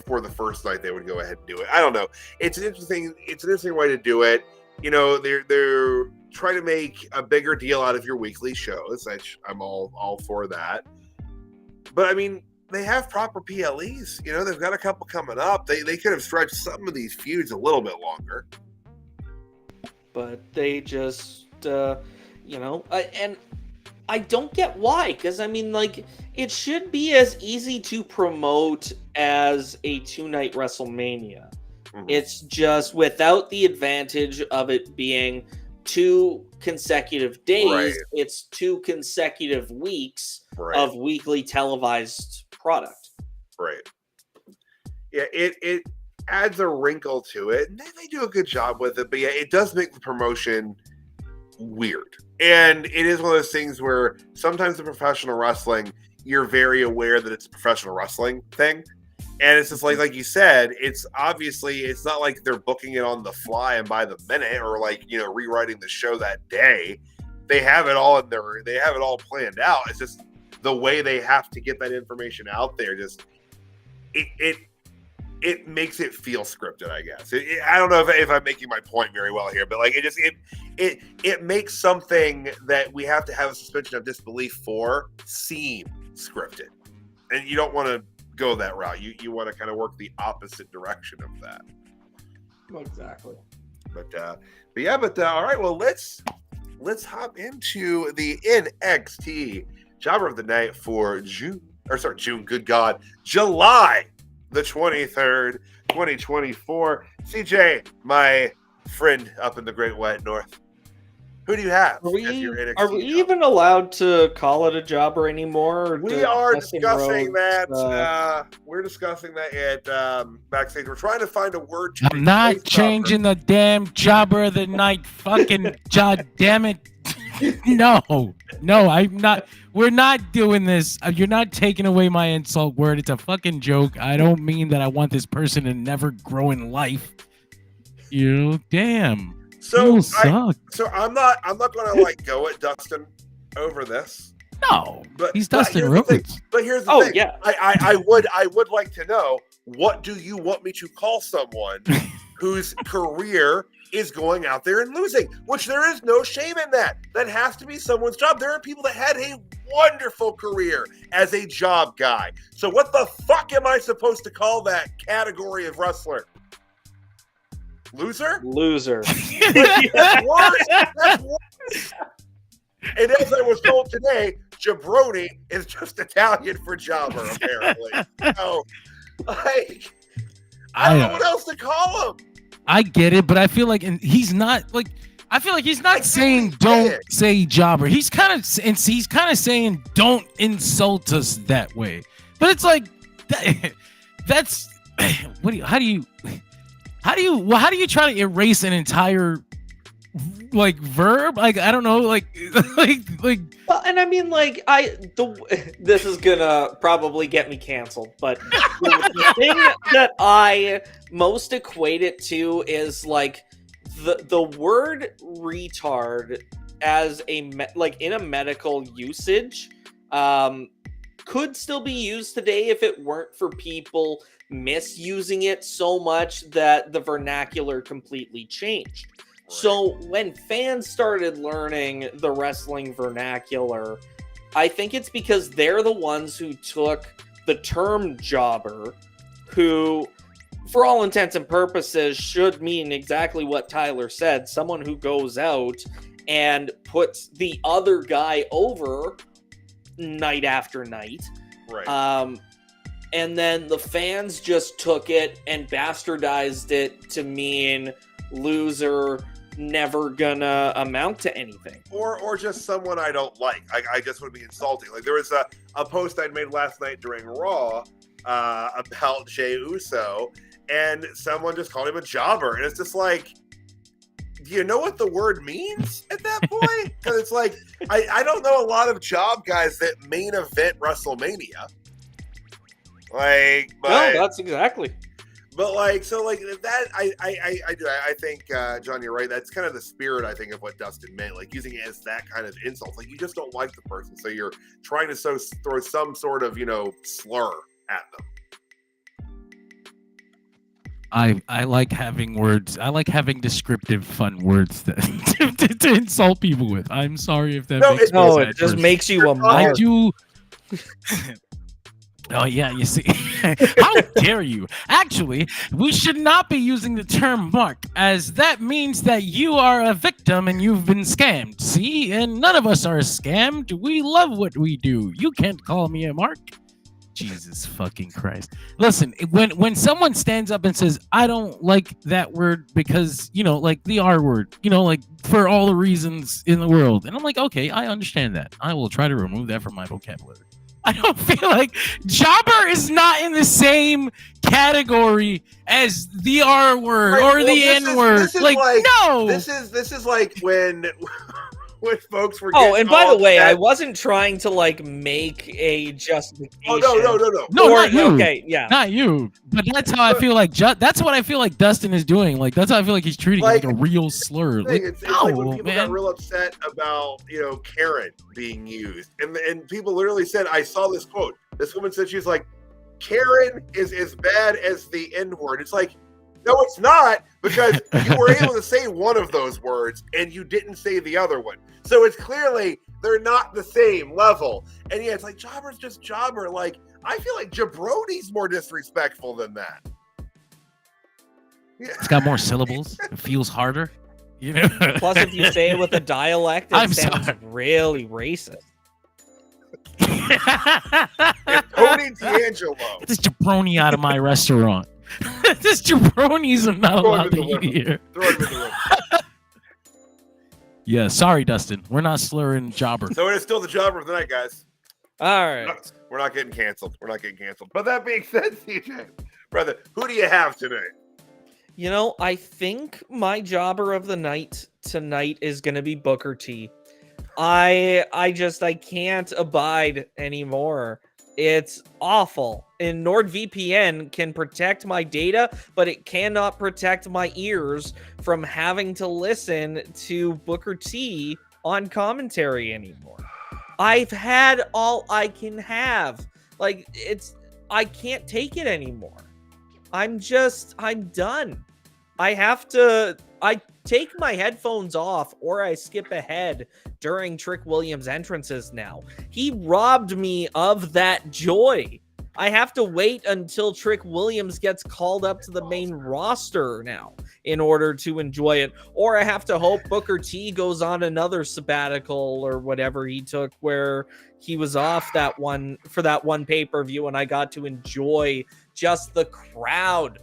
for the first night, they would go ahead and do it. I don't know. It's an interesting way to do it. They're trying to make a bigger deal out of your weekly shows. I'm all for that. But I mean, they have proper PLEs. They've got a couple coming up. They could have stretched some of these feuds a little bit longer. But they just, and I don't get why, because I mean, it should be as easy to promote as a 2-night WrestleMania. Mm-hmm. It's just without the advantage of it being 2 consecutive days. Right. It's 2 consecutive weeks of weekly televised product. Right. Yeah, it adds a wrinkle to it. And they do a good job with it, but yeah, it does make the promotion weird. And it is one of those things where sometimes in professional wrestling, you're very aware that it's a professional wrestling thing. And it's just like you said, it's not like they're booking it on the fly and by the minute, or rewriting the show that day. They have it all they have it all planned out. It's just the way they have to get that information out there. Just it makes it feel scripted, I guess. I don't know if I'm making my point very well here, but it makes something that we have to have a suspension of disbelief for seem scripted, and you don't want to go that route. You want to kind of work the opposite direction of that. Exactly. But all right. Well, let's hop into the NXT Jobber of the Night for June. Good God, July the 23rd, 2024. CJ, my friend up in the Great White North, who do you have? Are we even allowed to call it a jobber anymore? We are discussing that. We're discussing that at backstage. We're trying to find a word. I'm not changing the damn jobber of the night. Fucking god damn it. No, I'm not. We're not doing this. You're not taking away my insult word. It's a fucking joke. I don't mean that I want this person to never grow in life. Damn. So I'm not going to go at Dustin over this. No, But he's Dustin here's the thing. Rhodes. But here's the Oh, thing. yeah. I would like to know, what do you want me to call someone whose career is going out there and losing? Which there is no shame in that. That has to be someone's job. There are people that had a wonderful career as a job guy. So what the fuck am I supposed to call that category of wrestler? Loser? Loser. That's worse. That's worse. And as I was told today, jabroni is just Italian for jobber, apparently. So, like, I don't know what else to call him. I get it, but I feel like, and he's not like. I feel like he's not saying don't say jobber. He's kind of saying don't insult us that way. But it's like that's how do you try to erase an entire like verb? Like I don't know, like. Well, and I mean, like this is gonna probably get me canceled, but the thing that I most equate it to is like the word retard as in a medical usage could still be used today if it weren't for people misusing it so much that the vernacular completely changed. So when fans started learning the wrestling vernacular, I think it's because they're the ones who took the term jobber, who, for all intents and purposes, should mean exactly what Tyler said, someone who goes out and puts the other guy over night after night. Right. And then the fans just took it and bastardized it to mean loser, never gonna amount to anything, or just someone I don't like. I just would be insulting. Like there was a post I'd made last night during Raw about Jey Uso, and someone just called him a jobber, and it's just like, do you know what the word means at that point? Because it's like I don't know a lot of job guys that main event WrestleMania. Like, no, that's exactly. But like, so like that, I do. I think, John, you're right. That's kind of the spirit, I think, of what Dustin meant. Like using it as that kind of insult. Like you just don't like the person, so you're trying to throw some sort of slur at them. I like having words. I like having descriptive, fun words to insult people with. I'm sorry if that makes me it just makes you a mark. I do. Oh, yeah, you see. How dare you? Actually, we should not be using the term mark, as that means that you are a victim and you've been scammed. See? And none of us are scammed. We love what we do. You can't call me a mark. Jesus fucking Christ. Listen, when someone stands up and says, I don't like that word because, like the R word, like for all the reasons in the world. And I'm like, okay, I understand that. I will try to remove that from my vocabulary. I don't feel like jobber is not in the same category as the R word or the N word. Like, no. This is like when folks were. Oh, and by the way, I wasn't trying to like make a justification. Oh no, not you. Okay, yeah, not you. But that's how I feel like. That's what I feel like Dustin is doing. Like that's how I feel like he's treating it like a real slur. It's like when people got real upset about Karen being used, and people literally said, I saw this quote. This woman said she's like, Karen is as bad as the N word. It's like, no, it's not, because you were able to say one of those words and you didn't say the other one. So it's clearly they're not the same level. And yeah, it's like jobber's just jobber. Like I feel like jabroni's more disrespectful than that. Yeah. It's got more syllables. It feels harder. Plus, if you say it with a dialect, it sounds really racist. Tony D'Angelo. Get this jabroni out of my restaurant. This jabroni's are not allowed to eat here. Throw him in the room. Yeah, sorry, Dustin. We're not slurring jobber. So it is still the jobber of the night, guys. All right. We're not getting canceled. But that being said, CJ, brother, who do you have tonight? I think my jobber of the night tonight is going to be Booker T. I can't abide anymore. It's awful. And NordVPN can protect my data, but it cannot protect my ears from having to listen to Booker T on commentary anymore. I've had all I can have. Like, I can't take it anymore. I'm done. I take my headphones off or I skip ahead during Trick Williams' entrances now. He robbed me of that joy. I have to wait until Trick Williams gets called up to the main roster now in order to enjoy it. Or I have to hope Booker T goes on another sabbatical or whatever he took where he was off that one pay-per-view and I got to enjoy just the crowd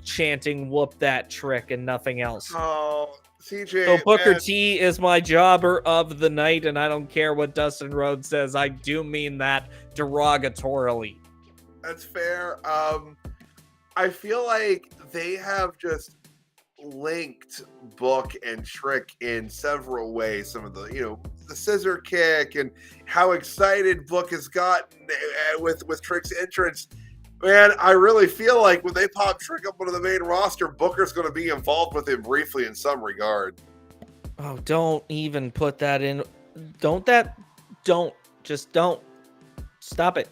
chanting "whoop that trick" and nothing else. Oh, CJ. So Booker T is my jobber of the night, and I don't care what Dustin Rhodes says. I do mean that derogatorily. That's fair. I feel like they have just linked Book and Trick in several ways. Some of the, the scissor kick and how excited Book has gotten with Trick's entrance. Man, I really feel like when they pop Trick up onto the main roster, Booker's going to be involved with him briefly in some regard. Oh, don't even put that in. Just don't. Stop it.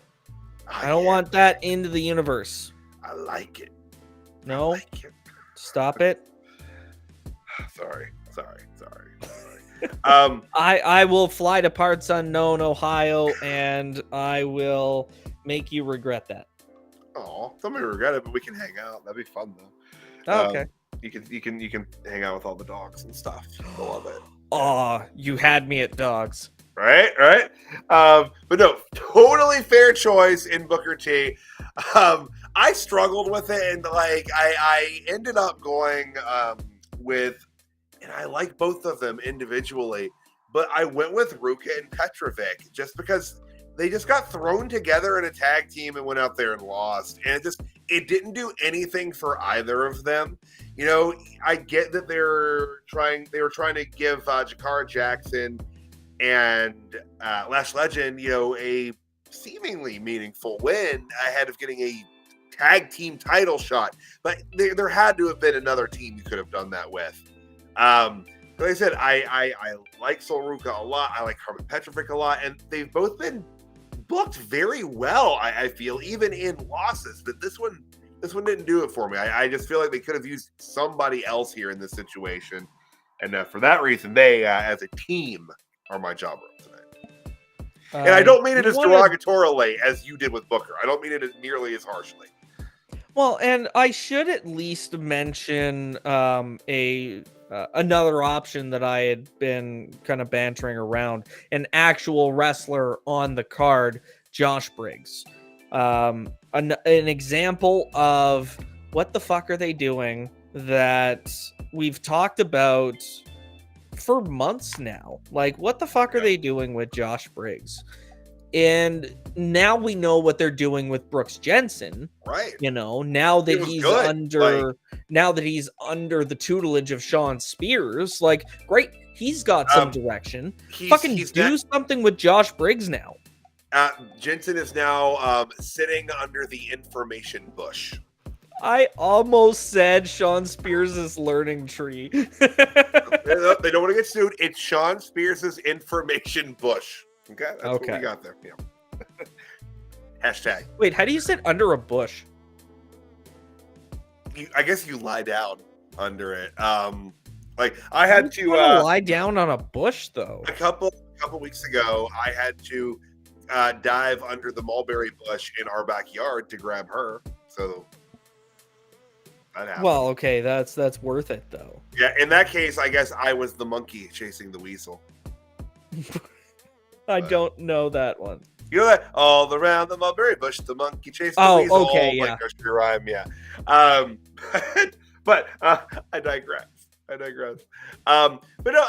I don't want that into the universe. I like it. No. I like it. Stop it. Sorry. I will fly to parts unknown, Ohio, and I will make you regret that. Oh, somebody regret it, but we can hang out. That'd be fun though. Oh, okay. You can hang out with all the dogs and stuff. I love it. Oh, you had me at dogs. Right. But no, totally fair choice in Booker T. I struggled with it, and I ended up going with, and I like both of them individually, but I went with Ruka and Petrovic just because they just got thrown together in a tag team and went out there and lost. And it didn't do anything for either of them. I get that they were trying to give Jakara Jackson and Lash Legend, a seemingly meaningful win ahead of getting a tag team title shot. But there had to have been another team you could have done that with. Like I said, I like Sol Ruka a lot. I like Carmen Petrovic a lot. And they've both been booked very well, I feel, even in losses. But this one didn't do it for me. I just feel like they could have used somebody else here in this situation. And for that reason, they, as a team, are my jobber tonight. And I don't mean it as derogatorily as you did with Booker. I don't mean it as nearly as harshly. Well, and I should at least mention another option that I had been kind of bantering around, an actual wrestler on the card, Josh Briggs. An example of what the fuck are they doing that we've talked about for months now. Like, what the fuck are they doing with Josh Briggs? And now we know what they're doing with Brooks Jensen. Right. Now that he's under the tutelage of Sean Spears, great, he's got some direction. Do something with Josh Briggs now. Jensen is now sitting under the information bush. I almost said Sean Spears' learning tree. They don't want to get sued. It's Sean Spears' information bush. Okay, that's what we got there. Yeah. Hashtag. Wait, how do you sit under a bush? I guess you lie down under it. I had to lie down on a bush though. A couple weeks ago, I had to dive under the mulberry bush in our backyard to grab her. So that happened. Well, okay, that's worth it though. Yeah, in that case, I guess I was the monkey chasing the weasel. I don't know that one. You know that? All around the mulberry bush, the monkey chased the weasel. Oh, okay, yeah. Nursery rhyme, yeah. But I digress. But no,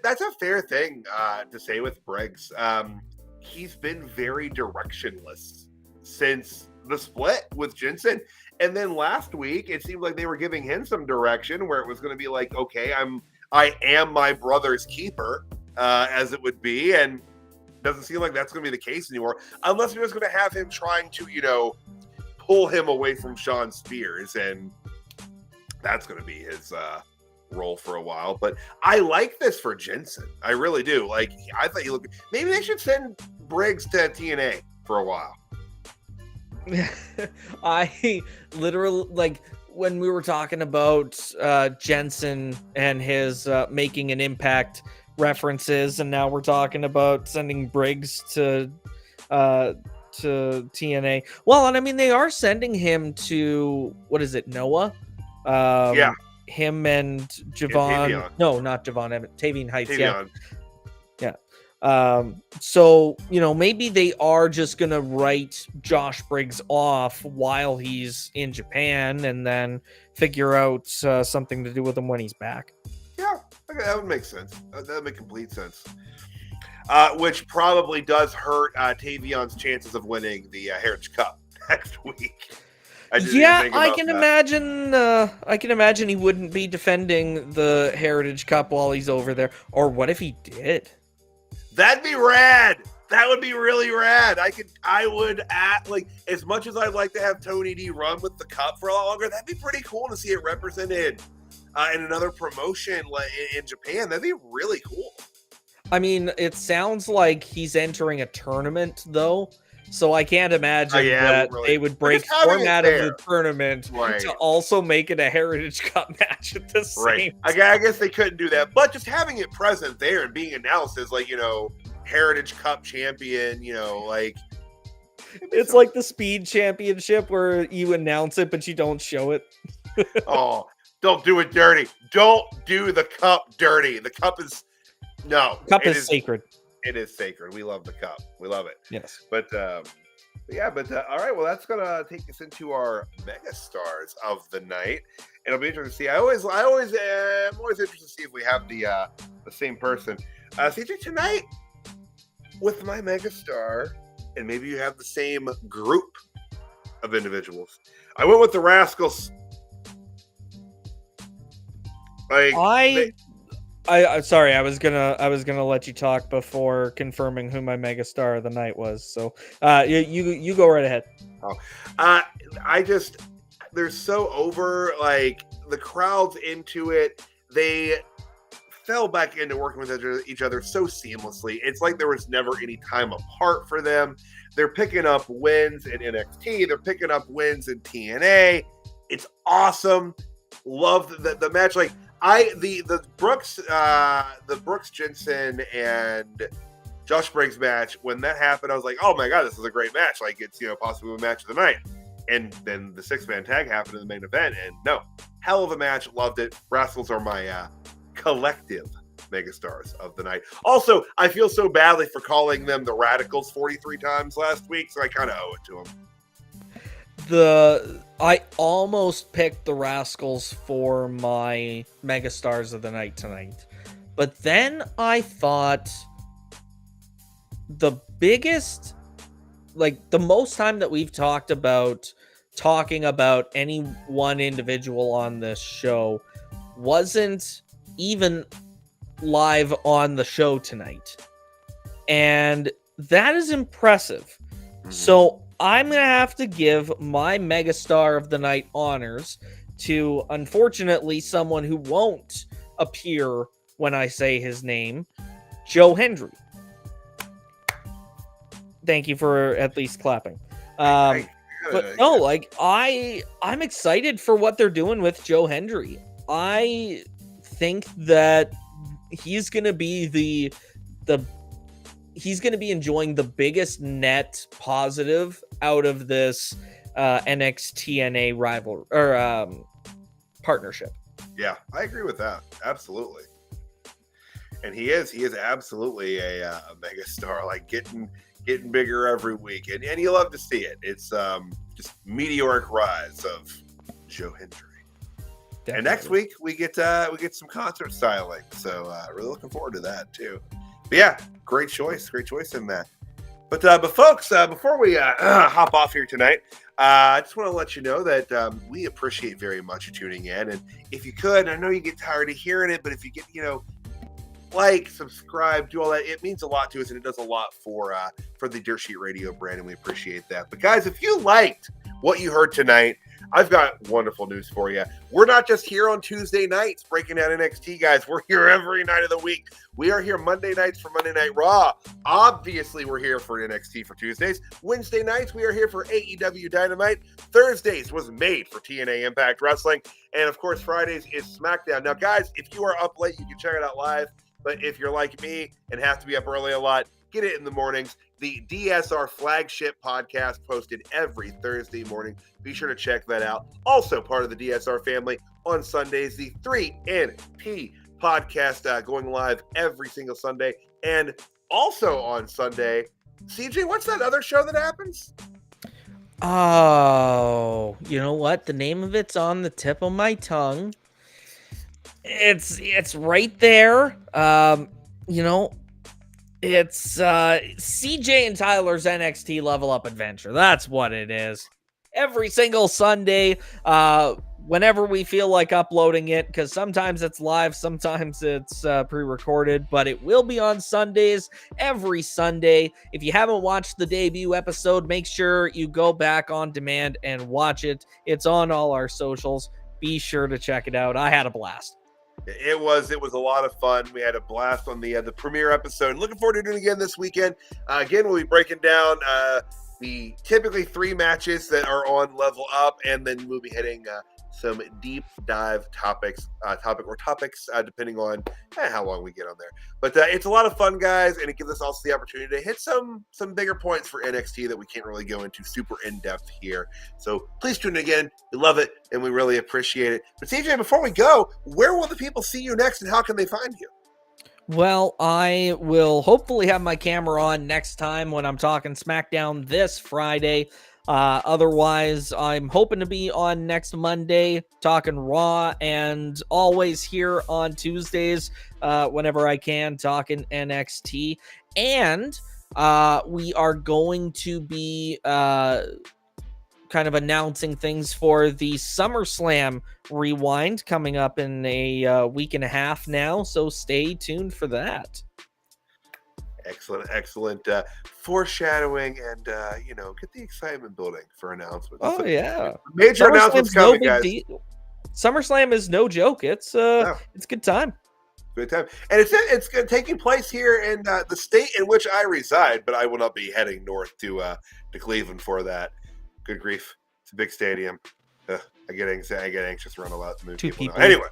that's a fair thing to say with Briggs. He's been very directionless since the split with Jensen. And then last week, it seemed like they were giving him some direction where it was going to be like, okay, I am my brother's keeper, as it would be. And doesn't seem like that's going to be the case anymore, unless you're just going to have him trying to, pull him away from Sean Spears, and that's going to be his role for a while, but I like this for Jensen. I really do. Like, I thought he looked. Maybe they should send Briggs to TNA for a while. I literally, like, when we were talking about Jensen and his making an impact references, and now we're talking about sending Briggs to TNA. Well, and I mean, they are sending him to, what is it, Noah? Yeah. Him and Javon. And No, not Javon. Tavian Heights. Tavion. Yeah. So, you know, maybe they are just going to write Josh Briggs off while he's in Japan and then figure out something to do with him when he's back. Yeah, okay, that would make sense. That would make complete sense. Which probably does hurt Tavion's chances of winning the Heritage Cup next week. I can imagine he wouldn't be defending the Heritage Cup while he's over there. Or what if he did? That'd be rad. That would be really rad. I would like, as much as I'd like to have Tony D run with the cup for a lot longer, that'd be pretty cool to see it represented in another promotion in Japan. That'd be really cool. I mean, it sounds like he's entering a tournament, though. So I can't imagine that they would break format of the tournament to also make it a Heritage Cup match at the same time. I guess they couldn't do that, but just having it present there and being announced as, like, you know, Heritage Cup champion, you know, like, it's like the Speed Championship where you announce it but you don't show it. Oh, don't do it dirty. Don't do the cup dirty. The cup is is sacred. It is sacred. We love the cup. We love it. Yes. But all right. Well, that's gonna take us into our mega stars of the night. It'll be interesting to see. I'm always interested to see if we have the same person. CJ, tonight with my mega star, and maybe you have the same group of individuals. I went with the Rascalz. I'm sorry. I was gonna let you talk before confirming who my megastar of the night was. So, you go right ahead. They're so over. Like, the crowd's into it. They fell back into working with each other so seamlessly. It's like there was never any time apart for them. They're picking up wins in NXT. They're picking up wins in TNA. It's awesome. Love the match. Like, the Brooks Jensen and Josh Briggs match, when that happened, I was like, oh my god, this is a great match. Like, it's, you know, possibly a match of the night. And then the 6-man tag happened in the main event, and hell of a match. Loved it. Rascalz are my collective megastars of the night. Also, I feel so badly for calling them the Radicals 43 times last week, so I kind of owe it to them. I almost picked the Rascalz for my megastars of the night tonight, but then I thought the biggest, like, the most time that we've talking about any one individual on this show wasn't even live on the show tonight, and that is impressive. So I'm going to have to give my megastar of the night honors to, unfortunately, someone who won't appear when I say his name, Joe Hendry. Thank you for at least clapping. I'm excited for what they're doing with Joe Hendry. I think that he's going to be he's going to be enjoying the biggest net positive out of this NXT rival or partnership. Yeah, I agree with that. Absolutely. And he is absolutely a mega star, like getting bigger every week. And you love to see it. It's just meteoric rise of Joe Hendry. Definitely. And next week we get some concert styling. So really looking forward to that too. But yeah, great choice in that. But folks, before we hop off here tonight, I just want to let you know that we appreciate very much tuning in. And if you could, I know you get tired of hearing it, but if you get, like, subscribe, do all that, it means a lot to us, and it does a lot for the Dirt Sheet Radio brand, and we appreciate that. But guys, if you liked what you heard tonight, I've got wonderful news for you. We're not just here on Tuesday nights breaking down NXT, guys. We're here every night of the week. We are here Monday nights for Monday Night Raw. Obviously, we're here for NXT for Tuesdays. Wednesday nights, we are here for AEW Dynamite. Thursdays was made for TNA Impact Wrestling. And, of course, Fridays is SmackDown. Now, guys, if you are up late, you can check it out live. But if you're like me and have to be up early a lot, get it in the mornings. The DSR flagship podcast posted every Thursday morning. Be sure to check that out. Also part of the DSR family on Sundays, the 3NP podcast going live every single Sunday. And also on Sunday, CJ, what's that other show that happens? Oh, you know what? The name of it's on the tip of my tongue. It's right there. It's CJ and Tyler's NXT Level Up Adventure. That's what it is. Every single Sunday, whenever we feel like uploading it, because sometimes it's live, sometimes it's pre-recorded, but it will be on Sundays, every Sunday. If you haven't watched the debut episode, make sure you go back on demand and watch it. It's on all our socials. Be sure to check it out. I had a blast. It was a lot of fun. We had a blast on the premiere episode. Looking forward to doing it again this weekend. Again, we'll be breaking down the typically 3 matches that are on Level Up, and then we'll be hitting some deep dive topics, depending on how long we get on there. But it's a lot of fun, guys, and it gives us also the opportunity to hit some bigger points for NXT that we can't really go into super in-depth here. So please tune in again. We love it, and we really appreciate it. But CJ, before we go, where will the people see you next, and how can they find you? Well, I will hopefully have my camera on next time when I'm talking SmackDown this Friday. Otherwise, I'm hoping to be on next Monday talking Raw, and always here on Tuesdays whenever I can talking NXT. And we are going to be kind of announcing things for the SummerSlam Rewind coming up in a week and a half now, so stay tuned for that. Excellent foreshadowing, and get the excitement building for announcements. Yeah, major announcements coming, guys. SummerSlam is no joke. It's it's good time. Good time, and it's taking place here in the state in which I reside, but I will not be heading north to Cleveland for that. Good grief, it's a big stadium. I get anxious around a lot to move people. Anyway.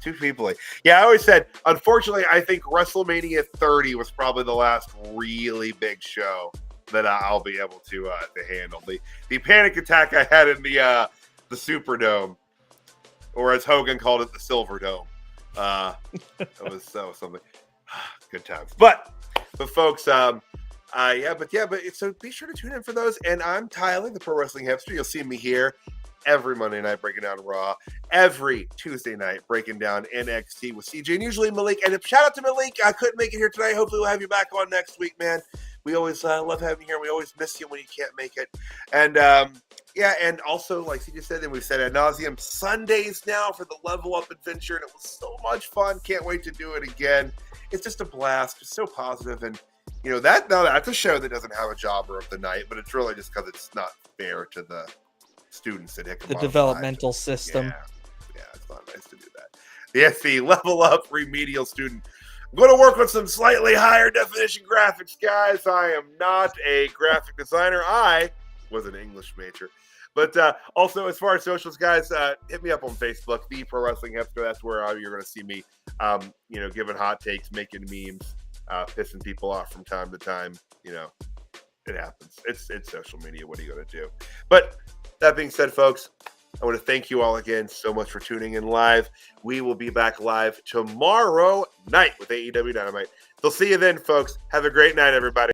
2 people. Yeah, I always said, unfortunately, I think WrestleMania 30 was probably the last really big show that I'll be able to handle. The panic attack I had in the Superdome, or as Hogan called it, the Silver Dome. That was something. Good times. But folks, so be sure to tune in for those. And I'm Tyler, the Pro Wrestling Hipster. You'll see me here every Monday night breaking down Raw, every Tuesday night breaking down NXT with CJ, and usually Malik. And shout out to Malik. I couldn't make it here tonight. Hopefully we'll have you back on next week, man. We always love having you here. We always miss you when you can't make it. And and also, like CJ said, and we've said ad nauseum, Sundays now for the Level Up Adventure, and it was so much fun. Can't wait to do it again. It's just a blast. It's so positive, and that's a show that doesn't have a jobber of the night, but it's really just because it's not fair to the students that hit the developmental system. Yeah, it's not nice to do that. The Level Up remedial student. I'm going to work with some slightly higher definition graphics, guys. I am not a graphic designer. I was an English major. But also, as far as socials, guys, hit me up on Facebook, The Pro Wrestling Hipster. That's where you're going to see me, giving hot takes, making memes, pissing people off from time to time. It happens. It's social media. What are you going to do? But that being said, folks, I want to thank you all again so much for tuning in live. We will be back live tomorrow night with AEW Dynamite. We'll see you then, folks. Have a great night, everybody.